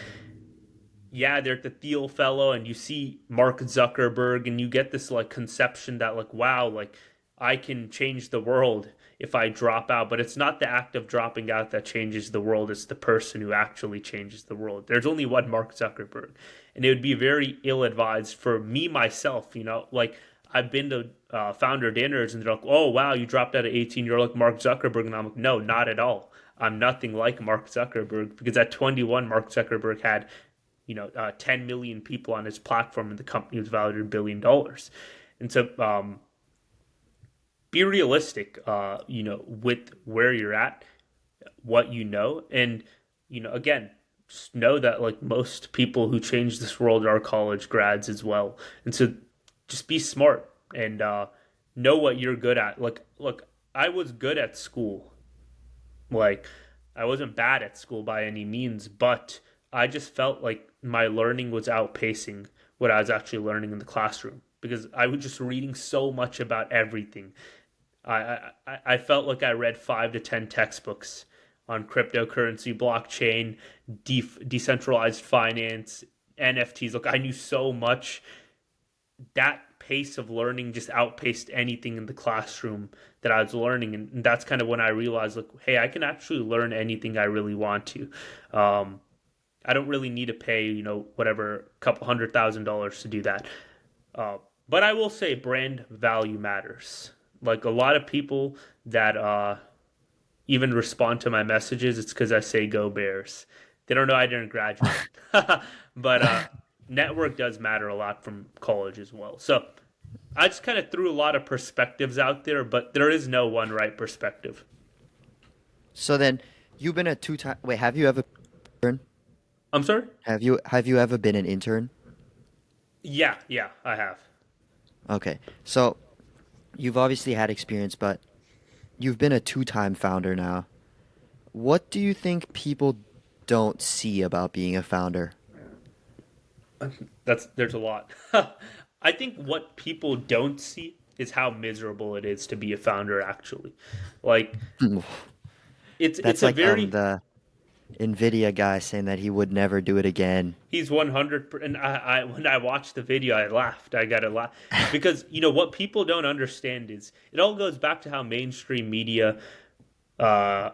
[SPEAKER 2] yeah, they're at the Thiel Fellow, and you see Mark Zuckerberg, and you get this like conception that like, wow, like I can change the world if I drop out. But it's not the act of dropping out that changes the world; it's the person who actually changes the world. There's only one Mark Zuckerberg, and it would be very ill-advised for me myself. Like I've been to founder dinners, and they're like, "Oh wow, you dropped out at 18. You're like Mark Zuckerberg," and I'm like, "No, not at all. I'm nothing like Mark Zuckerberg because at 21, Mark Zuckerberg had 10 million people on his platform, and the company was valued $1 billion. And so, be realistic, with where you're at, what and again, just know that like most people who change this world are college grads as well. And so, just be smart and know what you're good at. Like, look, I was good at school. Like, I wasn't bad at school by any means, but I just felt like my learning was outpacing what I was actually learning in the classroom because I was just reading so much about everything. I felt like I read 5 to 10 textbooks on cryptocurrency, blockchain, decentralized finance, NFTs. Look, I knew so much. That pace of learning just outpaced anything in the classroom that I was learning, and that's kind of when I realized, like, hey, I can actually learn anything I really want to. Um, I don't really need to pay, whatever, a couple $100,000 to do that. Uh, but I will say brand value matters. Like a lot of people that even respond to my messages, it's because I say "Go Bears." They don't know I didn't graduate, but network does matter a lot from college as well. So I just kind of threw a lot of perspectives out there, but there is no one right perspective.
[SPEAKER 1] So then, you've been a two-time. Wait, have you ever been?
[SPEAKER 2] I'm sorry.
[SPEAKER 1] Have you ever been an intern?
[SPEAKER 2] Yeah, yeah, I have.
[SPEAKER 1] Okay, so you've obviously had experience, but you've been a two-time founder now. What do you think people don't see about being a founder?
[SPEAKER 2] There's a lot. I think what people don't see is how miserable it is to be a founder. Actually, like it's
[SPEAKER 1] That's
[SPEAKER 2] a
[SPEAKER 1] like
[SPEAKER 2] very
[SPEAKER 1] the Nvidia guy saying that he would never do it again.
[SPEAKER 2] he's 100. And I when I watched the video, I laughed. I got to laugh because what people don't understand is it all goes back to how mainstream media uh,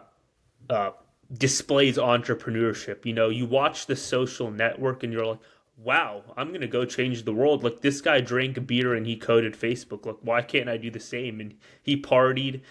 [SPEAKER 2] uh, displays entrepreneurship. You watch the Social Network and you're like, wow, I'm gonna go change the world. Like this guy drank beer and he coded Facebook. Like why can't I do the same? And he partied,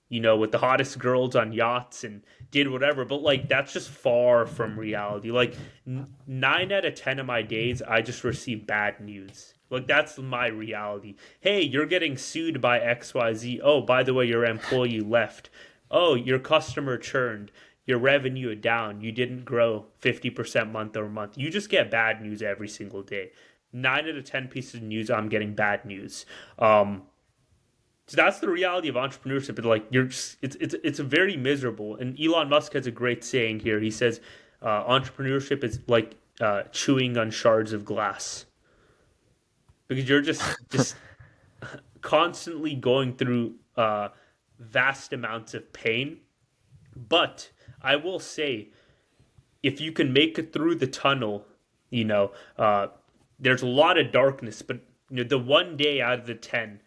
[SPEAKER 2] with the hottest girls on yachts and did whatever. But like that's just far from reality. Like 9 out of 10 of my days, I just receive bad news. Like that's my reality. Hey, you're getting sued by XYZ. Oh, by the way, your employee left. Oh, your customer churned. Your revenue down. You didn't grow 50% month over month. You just get bad news every single day. 9 out of 10 pieces of news, I'm getting bad news. So that's the reality of entrepreneurship. But like it's very miserable. And Elon Musk has a great saying here. He says, entrepreneurship is like chewing on shards of glass because you're just constantly going through vast amounts of pain. But I will say, if you can make it through the tunnel, you know, uh, there's a lot of darkness, but the one day out of the 10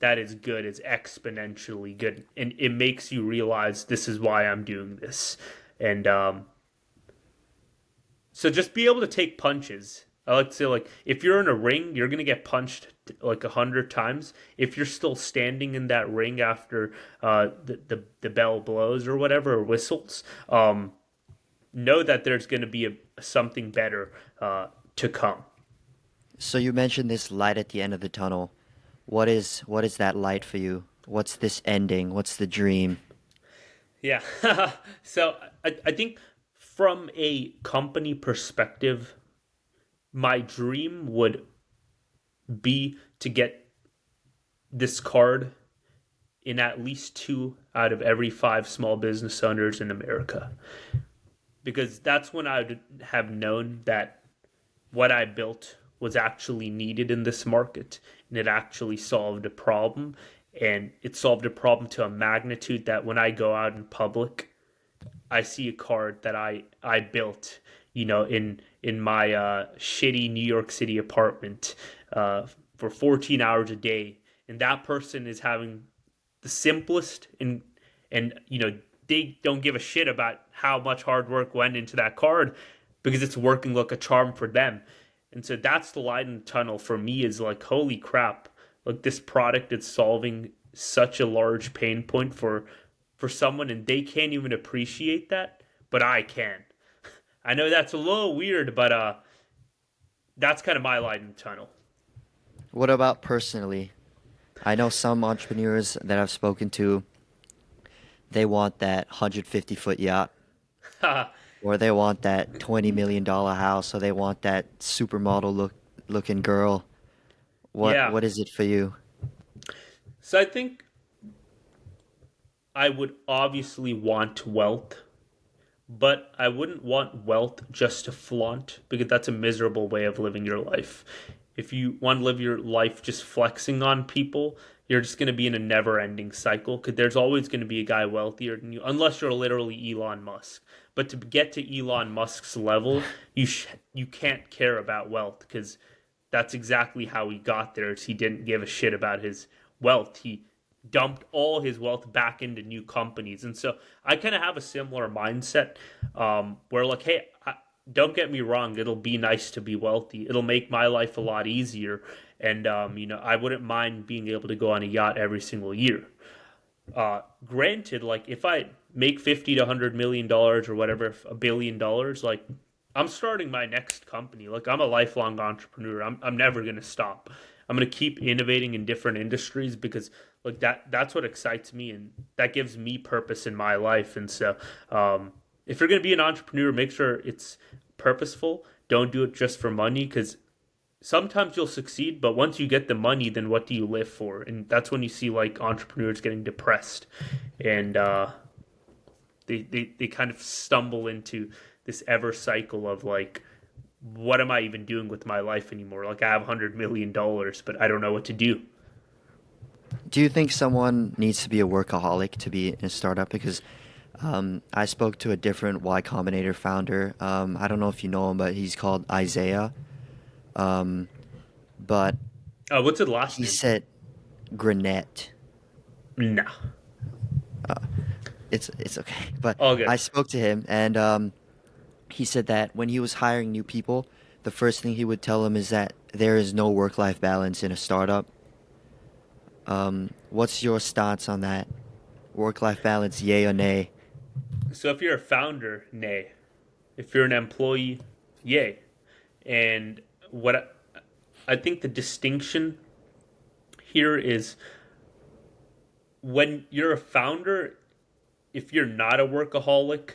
[SPEAKER 2] that is good is exponentially good, and it makes you realize this is why I'm doing this, and so just be able to take punches. I like to say, like, if you're in a ring, you're gonna get punched like 100 times. If you're still standing in that ring after the bell blows or whatever or whistles, know that there's gonna be something better to come.
[SPEAKER 1] So you mentioned this light at the end of the tunnel. What is that light for you? What's this ending? What's the dream?
[SPEAKER 2] Yeah. So I think from a company perspective, my dream would be to get this card in at least two out of every five small business owners in America. Because that's when I would have known that what I built was actually needed in this market and it actually solved a problem. And it solved a problem to a magnitude that when I go out in public, I see a card that I built, in my shitty New York City apartment uh, for 14 hours a day, and that person is having the simplest and they don't give a shit about how much hard work went into that card because it's working like a charm for them. And so that's the light in the tunnel for me is like, holy crap, like this product is solving such a large pain point for someone and they can't even appreciate that, but I can. I know that's a little weird, but that's kind of my light in the tunnel.
[SPEAKER 1] What about personally? I know some entrepreneurs that I've spoken to, they want that 150-foot yacht, or they want that $20 million house, or they want that supermodel looking girl. What
[SPEAKER 2] Yeah.
[SPEAKER 1] what is it for you?
[SPEAKER 2] So I think I would obviously want wealth, but I wouldn't want wealth just to flaunt because that's a miserable way of living your life. If you want to live your life just flexing on people, you're just going to be in a never ending cycle because there's always going to be a guy wealthier than you, unless you're literally Elon Musk. But to get to Elon Musk's level, you can't care about wealth because that's exactly how he got there. Is he didn't give a shit about his wealth. He dumped all his wealth back into new companies. And so I kind of have a similar mindset where, like, hey, don't get me wrong, it'll be nice to be wealthy. It'll make my life a lot easier. And, I wouldn't mind being able to go on a yacht every single year. Granted, like, if I make 50 to $100 million or whatever, $1 billion, like, I'm starting my next company. Like, I'm a lifelong entrepreneur. I'm never going to stop. I'm going to keep innovating in different industries because like that's what excites me and that gives me purpose in my life. And so if you're going to be an entrepreneur, make sure it's purposeful. Don't do it just for money because sometimes you'll succeed, but once you get the money, then what do you live for? And that's when you see like entrepreneurs getting depressed and they kind of stumble into this ever cycle of like, what am I even doing with my life anymore? Like I have $100 million, but I don't know what to do.
[SPEAKER 1] Do you think someone needs to be a workaholic to be in a startup? Because I spoke to a different Y-Combinator founder. I don't know if you know him, but he's called Isaiah. Um, but
[SPEAKER 2] What's his last
[SPEAKER 1] he
[SPEAKER 2] name?
[SPEAKER 1] said Granette.
[SPEAKER 2] Nah.
[SPEAKER 1] It's okay. But
[SPEAKER 2] All good.
[SPEAKER 1] I spoke to him, and he said that when he was hiring new people, the first thing he would tell them is that there is no work-life balance in a startup. What's your stance on that? Work-life balance, yay or nay?
[SPEAKER 2] So if you're a founder, nay. If you're an employee, yay. And what I think the distinction here is when you're a founder, if you're not a workaholic,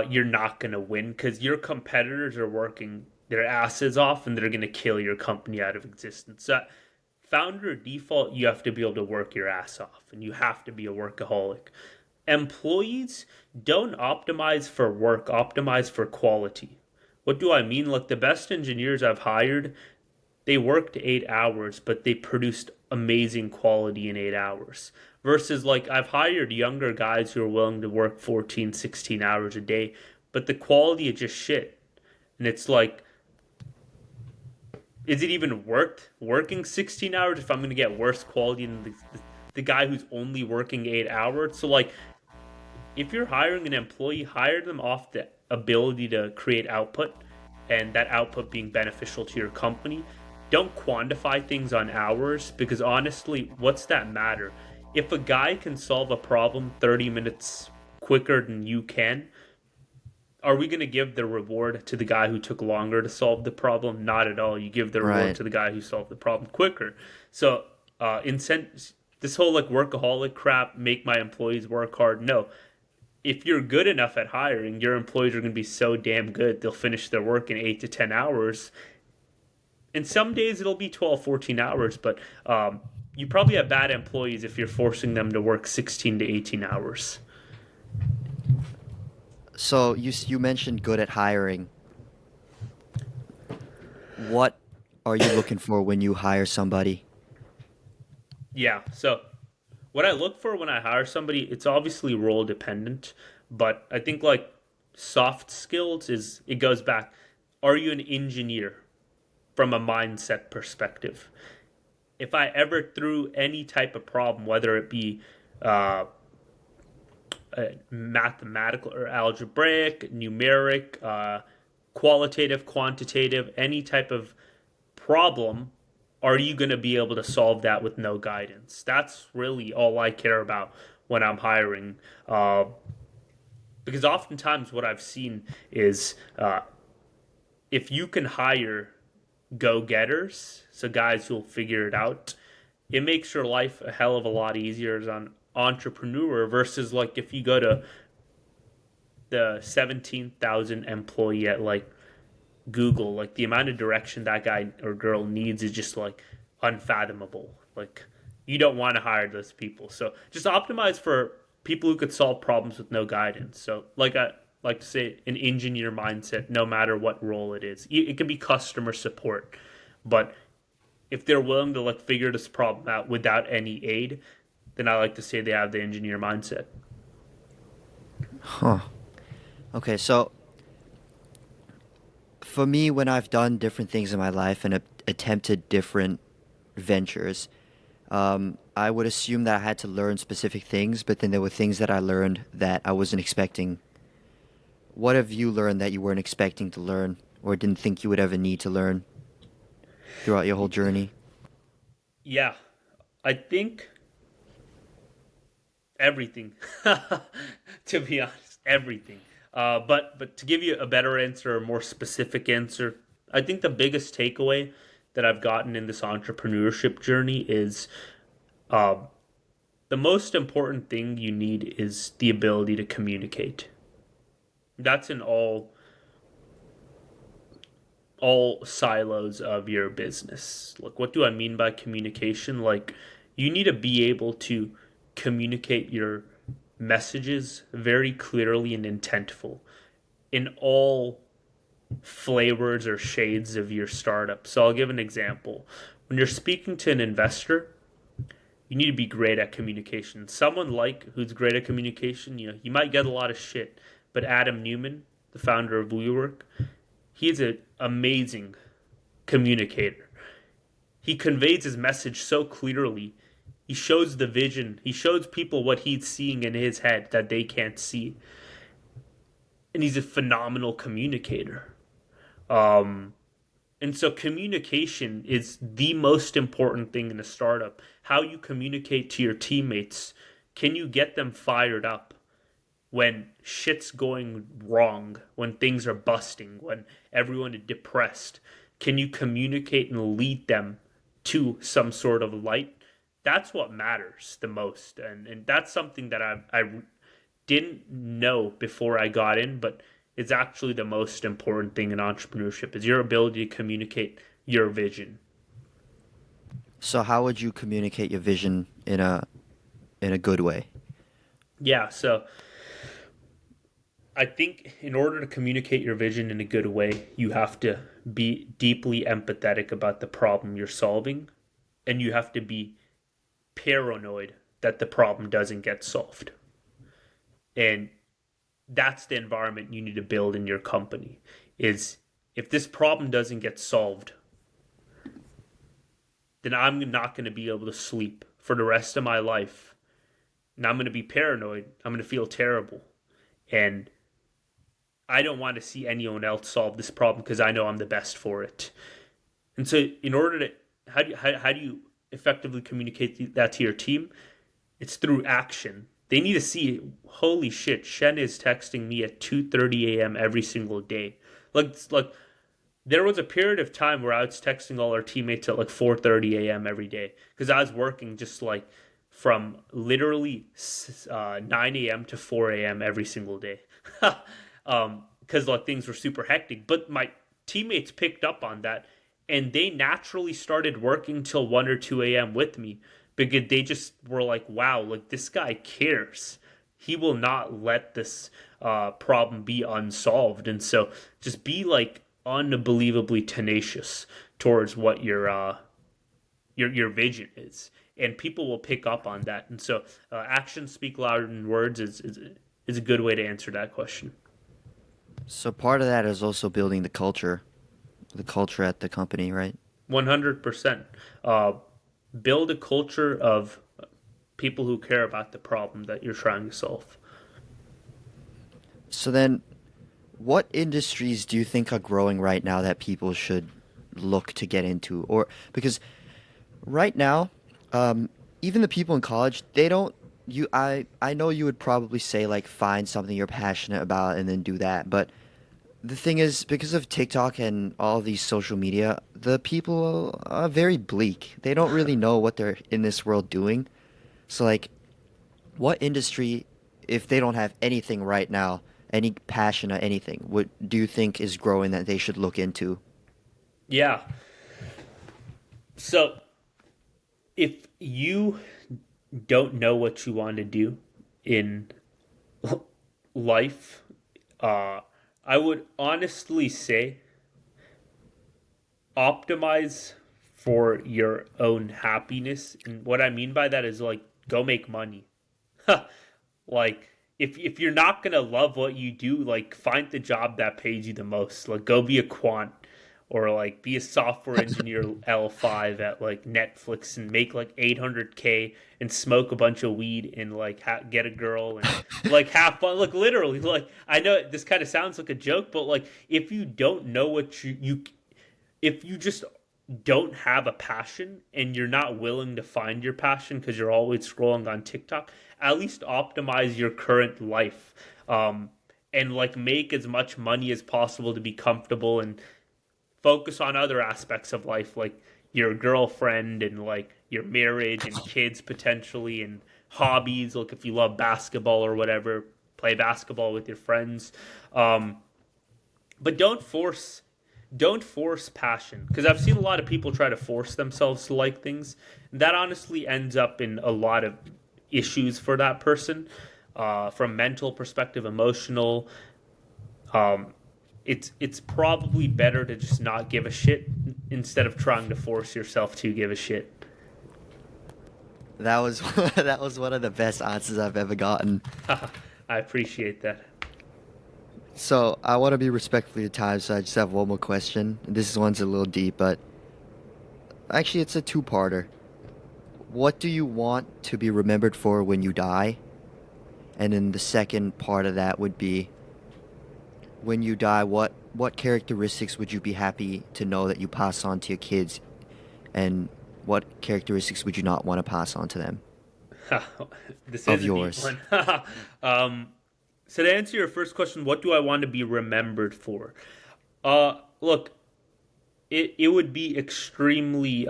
[SPEAKER 2] you're not going to win because your competitors are working their asses off and they're going to kill your company out of existence. So, founder default, you have to be able to work your ass off and you have to be a workaholic. Employees don't optimize for work, optimize for quality. What do I mean? Like the best engineers I've hired, they worked 8 hours, but they produced amazing quality in 8 hours. Versus, like, I've hired younger guys who are willing to work 14, 16 hours a day, but the quality is just shit. And it's like, is it even worth working 16 hours if I'm going to get worse quality than the guy who's only working 8 hours? So, like, if you're hiring an employee, hire them off the ability to create output and that output being beneficial to your company. Don't quantify things on hours because honestly, what's that matter? If a guy can solve a problem 30 minutes quicker than you can, are we going to give the reward to the guy who took longer to solve the problem? Not at all. You give the reward
[SPEAKER 1] Right.
[SPEAKER 2] to the guy who solved the problem quicker. So, this whole like workaholic crap, make my employees work hard. No, if you're good enough at hiring, your employees are going to be so damn good, they'll finish their work in 8 to 10 hours. And some days it'll be 12, 14 hours, but you probably have bad employees if you're forcing them to work 16 to 18 hours.
[SPEAKER 1] So you mentioned good at hiring. What are you looking for when you hire somebody?
[SPEAKER 2] Yeah, so what I look for when I hire somebody, it's obviously role dependent, but I think like soft skills is it goes back. Are you an engineer from a mindset perspective? If I ever threw any type of problem, whether it be uh, mathematical or algebraic, numeric, qualitative, quantitative, any type of problem, are you going to be able to solve that with no guidance? That's really all I care about when I'm hiring. Because oftentimes what I've seen is if you can hire go getters, so guys who'll figure it out, it makes your life a hell of a lot easier as an entrepreneur versus like if you go to the 17,000 employee at like Google, like the amount of direction that guy or girl needs is just like unfathomable. Like you don't want to hire those people. So just optimize for people who could solve problems with no guidance. So, like I like to say, an engineer mindset, no matter what role it is. It can be customer support, but if they're willing to like figure this problem out without any aid, then I like to say they have the engineer mindset.
[SPEAKER 1] Huh. Okay, so for me, when I've done different things in my life and attempted different ventures, I would assume that I had to learn specific things, but then there were things that I learned that I wasn't expecting. What have you learned that you weren't expecting to learn or didn't think you would ever need to learn throughout your whole journey?
[SPEAKER 2] Yeah, I think everything. To be honest, everything. But to give you a better answer, a more specific answer, I think the biggest takeaway that I've gotten in this entrepreneurship journey is uh, the most important thing you need is the ability to communicate. That's in all silos of your business. Like, what do I mean by communication? Like, you need to be able to communicate your messages very clearly and intentful in all flavors or shades of your startup. So I'll give an example. When you're speaking to an investor, you need to be great at communication. Someone like who's great at communication, you might get a lot of shit, but Adam Newman, the founder of WeWork, he's an amazing communicator. He conveys his message so clearly. He shows the vision. He shows people what he's seeing in his head that they can't see. And he's a phenomenal communicator. Um, and so communication is the most important thing in a startup. How you communicate to your teammates. Can you get them fired up when shit's going wrong, when things are busting, when everyone is depressed? Can you communicate and lead them to some sort of light? That's what matters the most. And that's something that I didn't know before I got in, but it's actually the most important thing in entrepreneurship is your ability to communicate your vision.
[SPEAKER 1] So how would you communicate your vision in a good way?
[SPEAKER 2] Yeah, so I think in order to communicate your vision in a good way, you have to be deeply empathetic about the problem you're solving, and you have to be paranoid that the problem doesn't get solved. And that's the environment you need to build in your company is if this problem doesn't get solved, then I'm not going to be able to sleep for the rest of my life. And I'm going to be paranoid. I'm going to feel terrible. And I don't want to see anyone else solve this problem because I know I'm the best for it. And so, in order to, how do you effectively communicate that to your team? It's through action. They need to see, holy shit, Shen is texting me at 2:30 a.m. every single day. Like there was a period of time where I was texting all our teammates at like 4:30 a.m. every day because I was working just like from literally 9 a.m. to 4 a.m. every single day. Because like things were super hectic. But my teammates picked up on that and they naturally started working till 1 or 2 a.m. with me because they just were like, wow, like this guy cares. He will not let this problem be unsolved. And so just be like unbelievably tenacious towards what your vision is. And people will pick up on that. And so actions speak louder than words is a good way to answer that question.
[SPEAKER 1] So part of that is also building the culture at the company, right?
[SPEAKER 2] 100%. Build a culture of people who care about the problem that you're trying to solve.
[SPEAKER 1] So then, what industries do you think are growing right now that people should look to get into? Or because right now, even the people in college, they don't. I know you would probably say like find something you're passionate about and then do that. But the thing is, because of TikTok and all these social media, the people are very bleak. They don't really know what they're in this world doing. So like, what industry, if they don't have anything right now, any passion or anything, what do you think is growing that they should look into?
[SPEAKER 2] Yeah. So if you don't know what you want to do in life, uh, I would honestly say optimize for your own happiness. And what I mean by that is like go make money. Like if you're not gonna love what you do, like find the job that pays you the most. Like go be a quant or like be a software engineer L5 at like Netflix and make like 800K and smoke a bunch of weed and like get a girl and like have fun. Like literally, like I know this kind of sounds like a joke, but like if you don't know what you if you just don't have a passion and you're not willing to find your passion because you're always scrolling on TikTok, at least optimize your current life, and like make as much money as possible to be comfortable and focus on other aspects of life like your girlfriend and like your marriage and kids potentially and hobbies. Like if you love basketball or whatever, play basketball with your friends. Um, but don't force passion because I've seen a lot of people try to force themselves to like things. And that honestly ends up in a lot of issues for that person, from mental perspective, emotional. Um, it's probably better to just not give a shit instead of trying to force yourself to give a shit.
[SPEAKER 1] That was that was one of the best answers I've ever gotten.
[SPEAKER 2] I appreciate that.
[SPEAKER 1] So I want to be respectful of your time, so I just have one more question. This one's a little deep, but actually it's a two-parter. What do you want to be remembered for when you die? And then the second part of that would be when you die, what characteristics would you be happy to know that you pass on to your kids, and what characteristics would you not want to pass on to them
[SPEAKER 2] This
[SPEAKER 1] of
[SPEAKER 2] is a deep
[SPEAKER 1] yours?
[SPEAKER 2] one. um, so to answer your first question, what do I want to be remembered for? Look, it would be extremely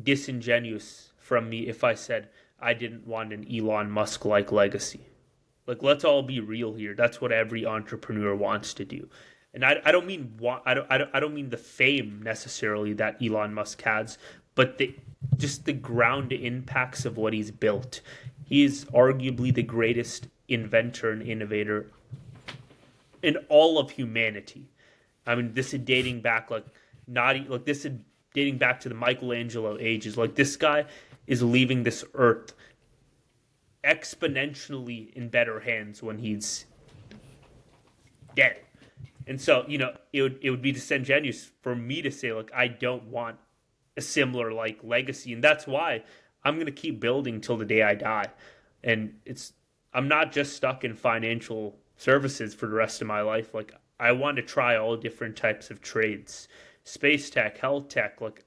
[SPEAKER 2] disingenuous from me if I said I didn't want an Elon Musk like legacy. Like, let's all be real here. That's what every entrepreneur wants to do. And I don't mean I don't mean the fame necessarily that Elon Musk has, but the just the ground impacts of what he's built. He is arguably the greatest inventor and innovator in all of humanity. I mean, this is dating back like this is dating back to the Michelangelo ages. Like this guy is leaving this earth exponentially in better hands when he's dead. And so, it would be disingenuous for me to say like I don't want a similar like legacy, and that's why I'm gonna keep building till the day I die. And I'm not just stuck in financial services for the rest of my life. Like I want to try all different types of trades, space tech, health tech. Like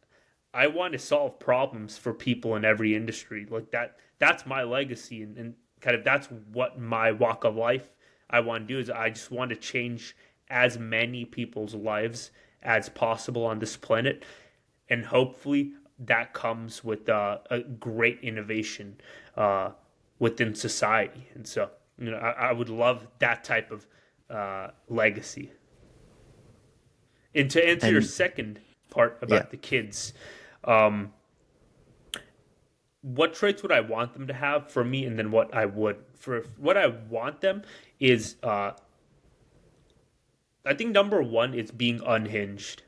[SPEAKER 2] I want to solve problems for people in every industry. Like that's my legacy, and kind of that's what my walk of life I want to do is I just want to change as many people's lives as possible on this planet, and hopefully that comes with a great innovation within society. And so, I would love that type of legacy. And to answer your
[SPEAKER 1] And
[SPEAKER 2] second part
[SPEAKER 1] yeah,
[SPEAKER 2] about the kids, um, what traits would I want them to have for me, and then what I would for what I want them is, I think number one is being unhinged.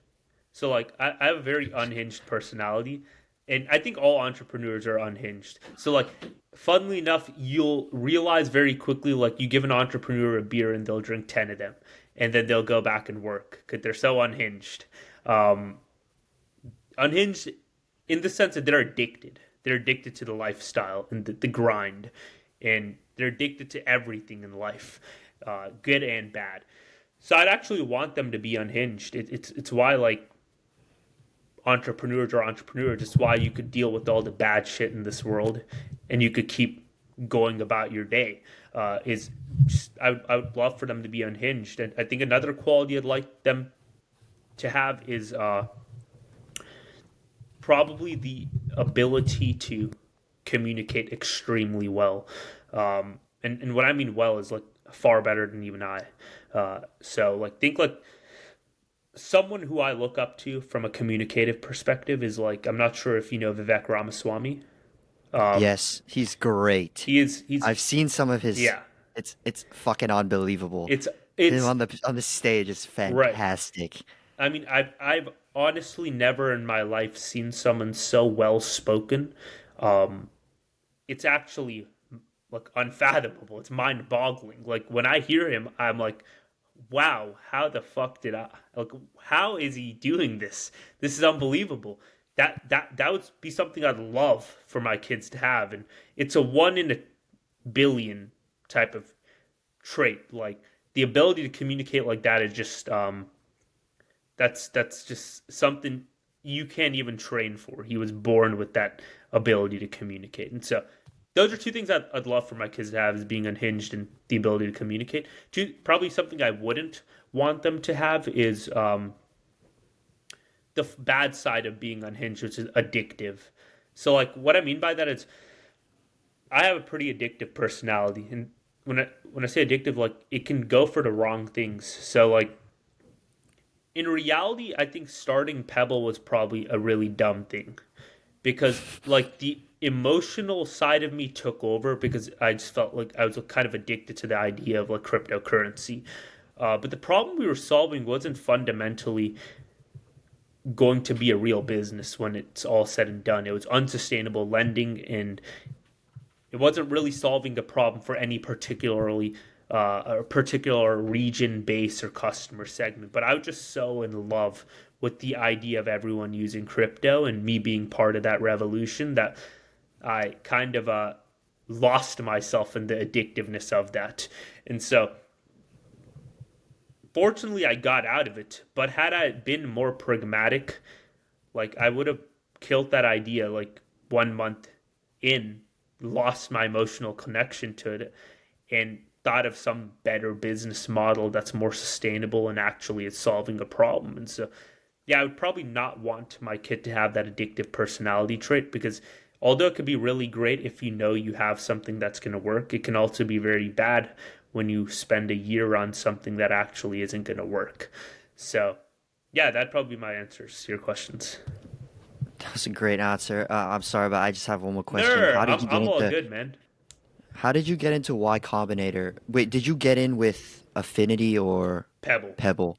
[SPEAKER 2] So like I have a very unhinged personality, and I think all entrepreneurs are unhinged. So like, funnily enough, you'll realize very quickly like you give an entrepreneur a beer and they'll drink 10 of them, and then they'll go back and work because they're so unhinged. Um, Unhinged in the sense that they're addicted. They're addicted to the lifestyle and the grind, and they're addicted to everything in life, good and bad. So I'd actually want them to be unhinged. It's why like entrepreneurs are entrepreneurs. It's why you could deal with all the bad shit in this world, and you could keep going about your day. Is just, I would love for them to be unhinged, and I think another quality I'd like them to have is probably the ability to communicate extremely well. And what I mean well is like far better than even I. So like think like someone who I look up to from a communicative perspective is like I'm not sure if you know Vivek Ramaswamy.
[SPEAKER 1] Yes, he's great.
[SPEAKER 2] He's
[SPEAKER 1] I've seen some of his.
[SPEAKER 2] yeah.
[SPEAKER 1] It's fucking unbelievable.
[SPEAKER 2] It's
[SPEAKER 1] Him
[SPEAKER 2] it's
[SPEAKER 1] on the stage is
[SPEAKER 2] right.
[SPEAKER 1] fantastic.
[SPEAKER 2] I mean, I've honestly never in my life seen someone so well spoken. Um, it's actually like unfathomable. It's mind boggling. Like when I hear him, I'm like, wow, how the fuck did I like? How is he doing this? This is unbelievable. That would be something I'd love for my kids to have, and it's a 1 in a billion type of trait. Like the ability to communicate like that is just that's just something you can't even train for. He was born with that ability to communicate, and so those are two things I'd love for my kids to have: is being unhinged and the ability to communicate. Probably something I wouldn't want them to have is the bad side of being unhinged, which is addictive. So, like, what I mean by that is, I have a pretty addictive personality, and when I say addictive, like, it can go for the wrong things. So, like, in reality, I think starting Pebble was probably a really dumb thing because like the emotional side of me took over because I just felt like I was kind of addicted to the idea of like cryptocurrency. But the problem we were solving wasn't fundamentally going to be a real business when it's all said and done. It was unsustainable lending, and it wasn't really solving the problem for any a particular region base or customer segment. But I was just so in love with the idea of everyone using crypto and me being part of that revolution that I kind of lost myself in the addictiveness of that. And so fortunately I got out of it, but had I been more pragmatic, like I would have killed that idea like 1 month in, lost my emotional connection to it, and thought of some better business model that's more sustainable and actually is solving a problem. And so, yeah, I would probably not want my kid to have that addictive personality trait because although it could be really great if you know you have something that's going to work, it can also be very bad when you spend a year on something that actually isn't going to work. So, yeah, that'd probably be my answers to your questions.
[SPEAKER 1] That's a great answer. I'm sorry, but I just have one more
[SPEAKER 2] No,
[SPEAKER 1] question.
[SPEAKER 2] I'm all good, man.
[SPEAKER 1] How did you get into Y Combinator? Wait, did you get in with Affinity or
[SPEAKER 2] Pebble,
[SPEAKER 1] Pebble?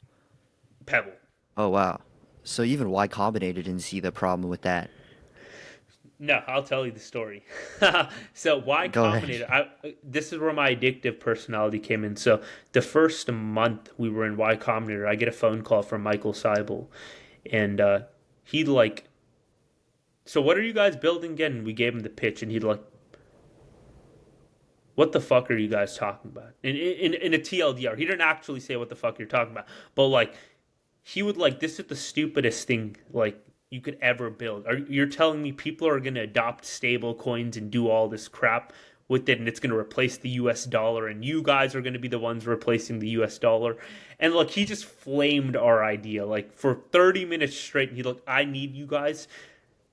[SPEAKER 2] Pebble.
[SPEAKER 1] Oh wow. So even Y Combinator didn't see the problem with that.
[SPEAKER 2] No, I'll tell you the story. So Y
[SPEAKER 1] Go ahead.
[SPEAKER 2] Combinator, this is where my addictive personality came in. So the first month we were in Y Combinator, I get a phone call from Michael Seibel, and he'd like, so what are you guys building again? And we gave him the pitch, and he'd like, what the fuck are you guys talking about? In a TLDR, he didn't actually say what the fuck you're talking about, but like he would like, this is the stupidest thing like you could ever build. You're telling me people are going to adopt stable coins and do all this crap with it, and it's going to replace the US dollar, and you guys are going to be the ones replacing the US dollar? And like he just flamed our idea like for 30 minutes straight, and he like, I need you guys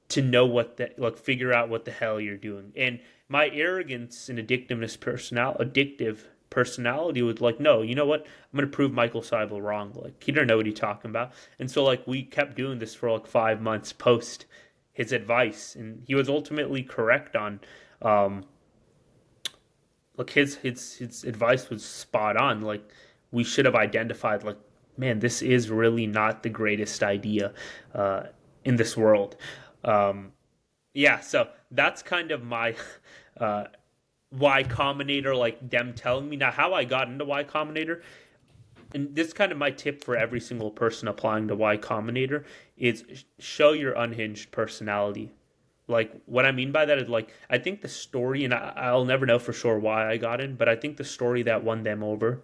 [SPEAKER 2] to know what the like figure out what the hell you're doing. And my arrogance and addictive personality was like, no, you know what? I'm gonna prove Michael Seibel wrong. Like he didn't know what he's talking about. And so like we kept doing this for like 5 months post his advice, and he was ultimately correct on um like his advice was spot on. Like we should have identified like, man, this is really not the greatest idea uh in this world. Um yeah, so that's kind of my uh, Y Combinator, like them telling me. Now, how I got into Y Combinator, and this is kind of my tip for every single person applying to Y Combinator, is show your unhinged personality. Like, what I mean by that is, like, I think the story, and I'll never know for sure why I got in, but I think the story that won them over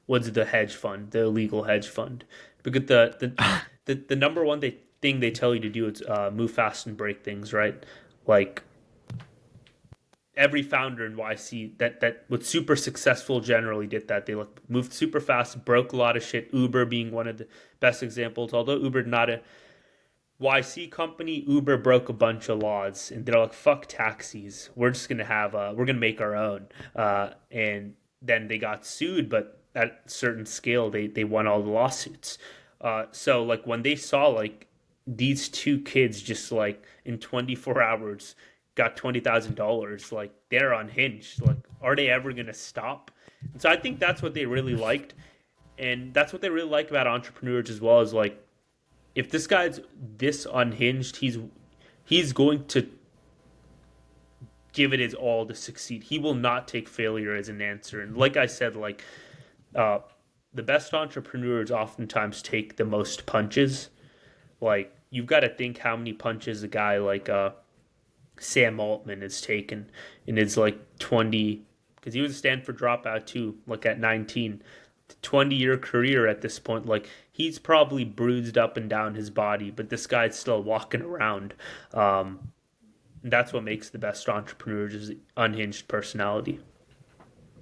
[SPEAKER 2] was the hedge fund, the illegal hedge fund. Because the number one thing they tell you to do is move fast and break things, right? Like, every founder in YC that was super successful generally did that. They like moved super fast, broke a lot of shit. Uber being one of the best examples. Although Uber not a YC company, Uber broke a bunch of laws, and they're like, "Fuck taxis. We're just gonna have we're gonna make our own." And then they got sued, but at a certain scale, they won all the lawsuits. So like when they saw like these two kids just like in 24 hours got $20,000. Like they're unhinged. Like, are they ever gonna stop? And so I think that's what they really liked, and that's what they really like about entrepreneurs as well. Is like if this guy's this unhinged, he's going to give it his all to succeed. He will not take failure as an answer. And like I said, like uh, the best entrepreneurs oftentimes take the most punches. Like you've got to think how many punches a guy like Sam Altman has taken in his like 20, because he was a Stanford dropout too, like at 19. 20-year career at this point, like he's probably bruised up and down his body, but this guy's still walking around. That's what makes the best entrepreneurs is unhinged personality.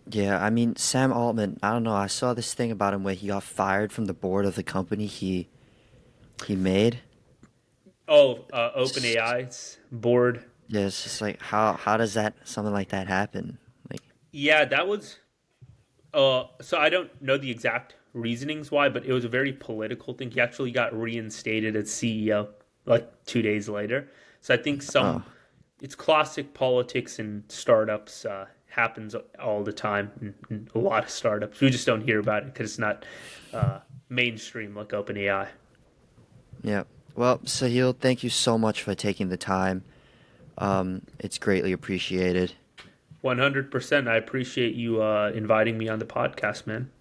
[SPEAKER 1] Yeah, I mean, Sam Altman, I don't know. I saw this thing about him where he got fired from the board of the company he made.
[SPEAKER 2] Oh,
[SPEAKER 1] S-
[SPEAKER 2] OpenAI's board.
[SPEAKER 1] Yeah, it's just like how does that something like that happen? Like,
[SPEAKER 2] Yeah, that was. So I don't know the exact reasonings why, but it was a very political thing. He actually got reinstated as CEO like 2 days later. So I think
[SPEAKER 1] oh,
[SPEAKER 2] it's classic politics and startups. Happens all the time in a lot of startups. We just don't hear about it because it's not uh, mainstream like OpenAI.
[SPEAKER 1] yeah. Well, Sahil, thank you so much for taking the time. It's greatly appreciated.
[SPEAKER 2] 100%. I appreciate you inviting me on the podcast, man.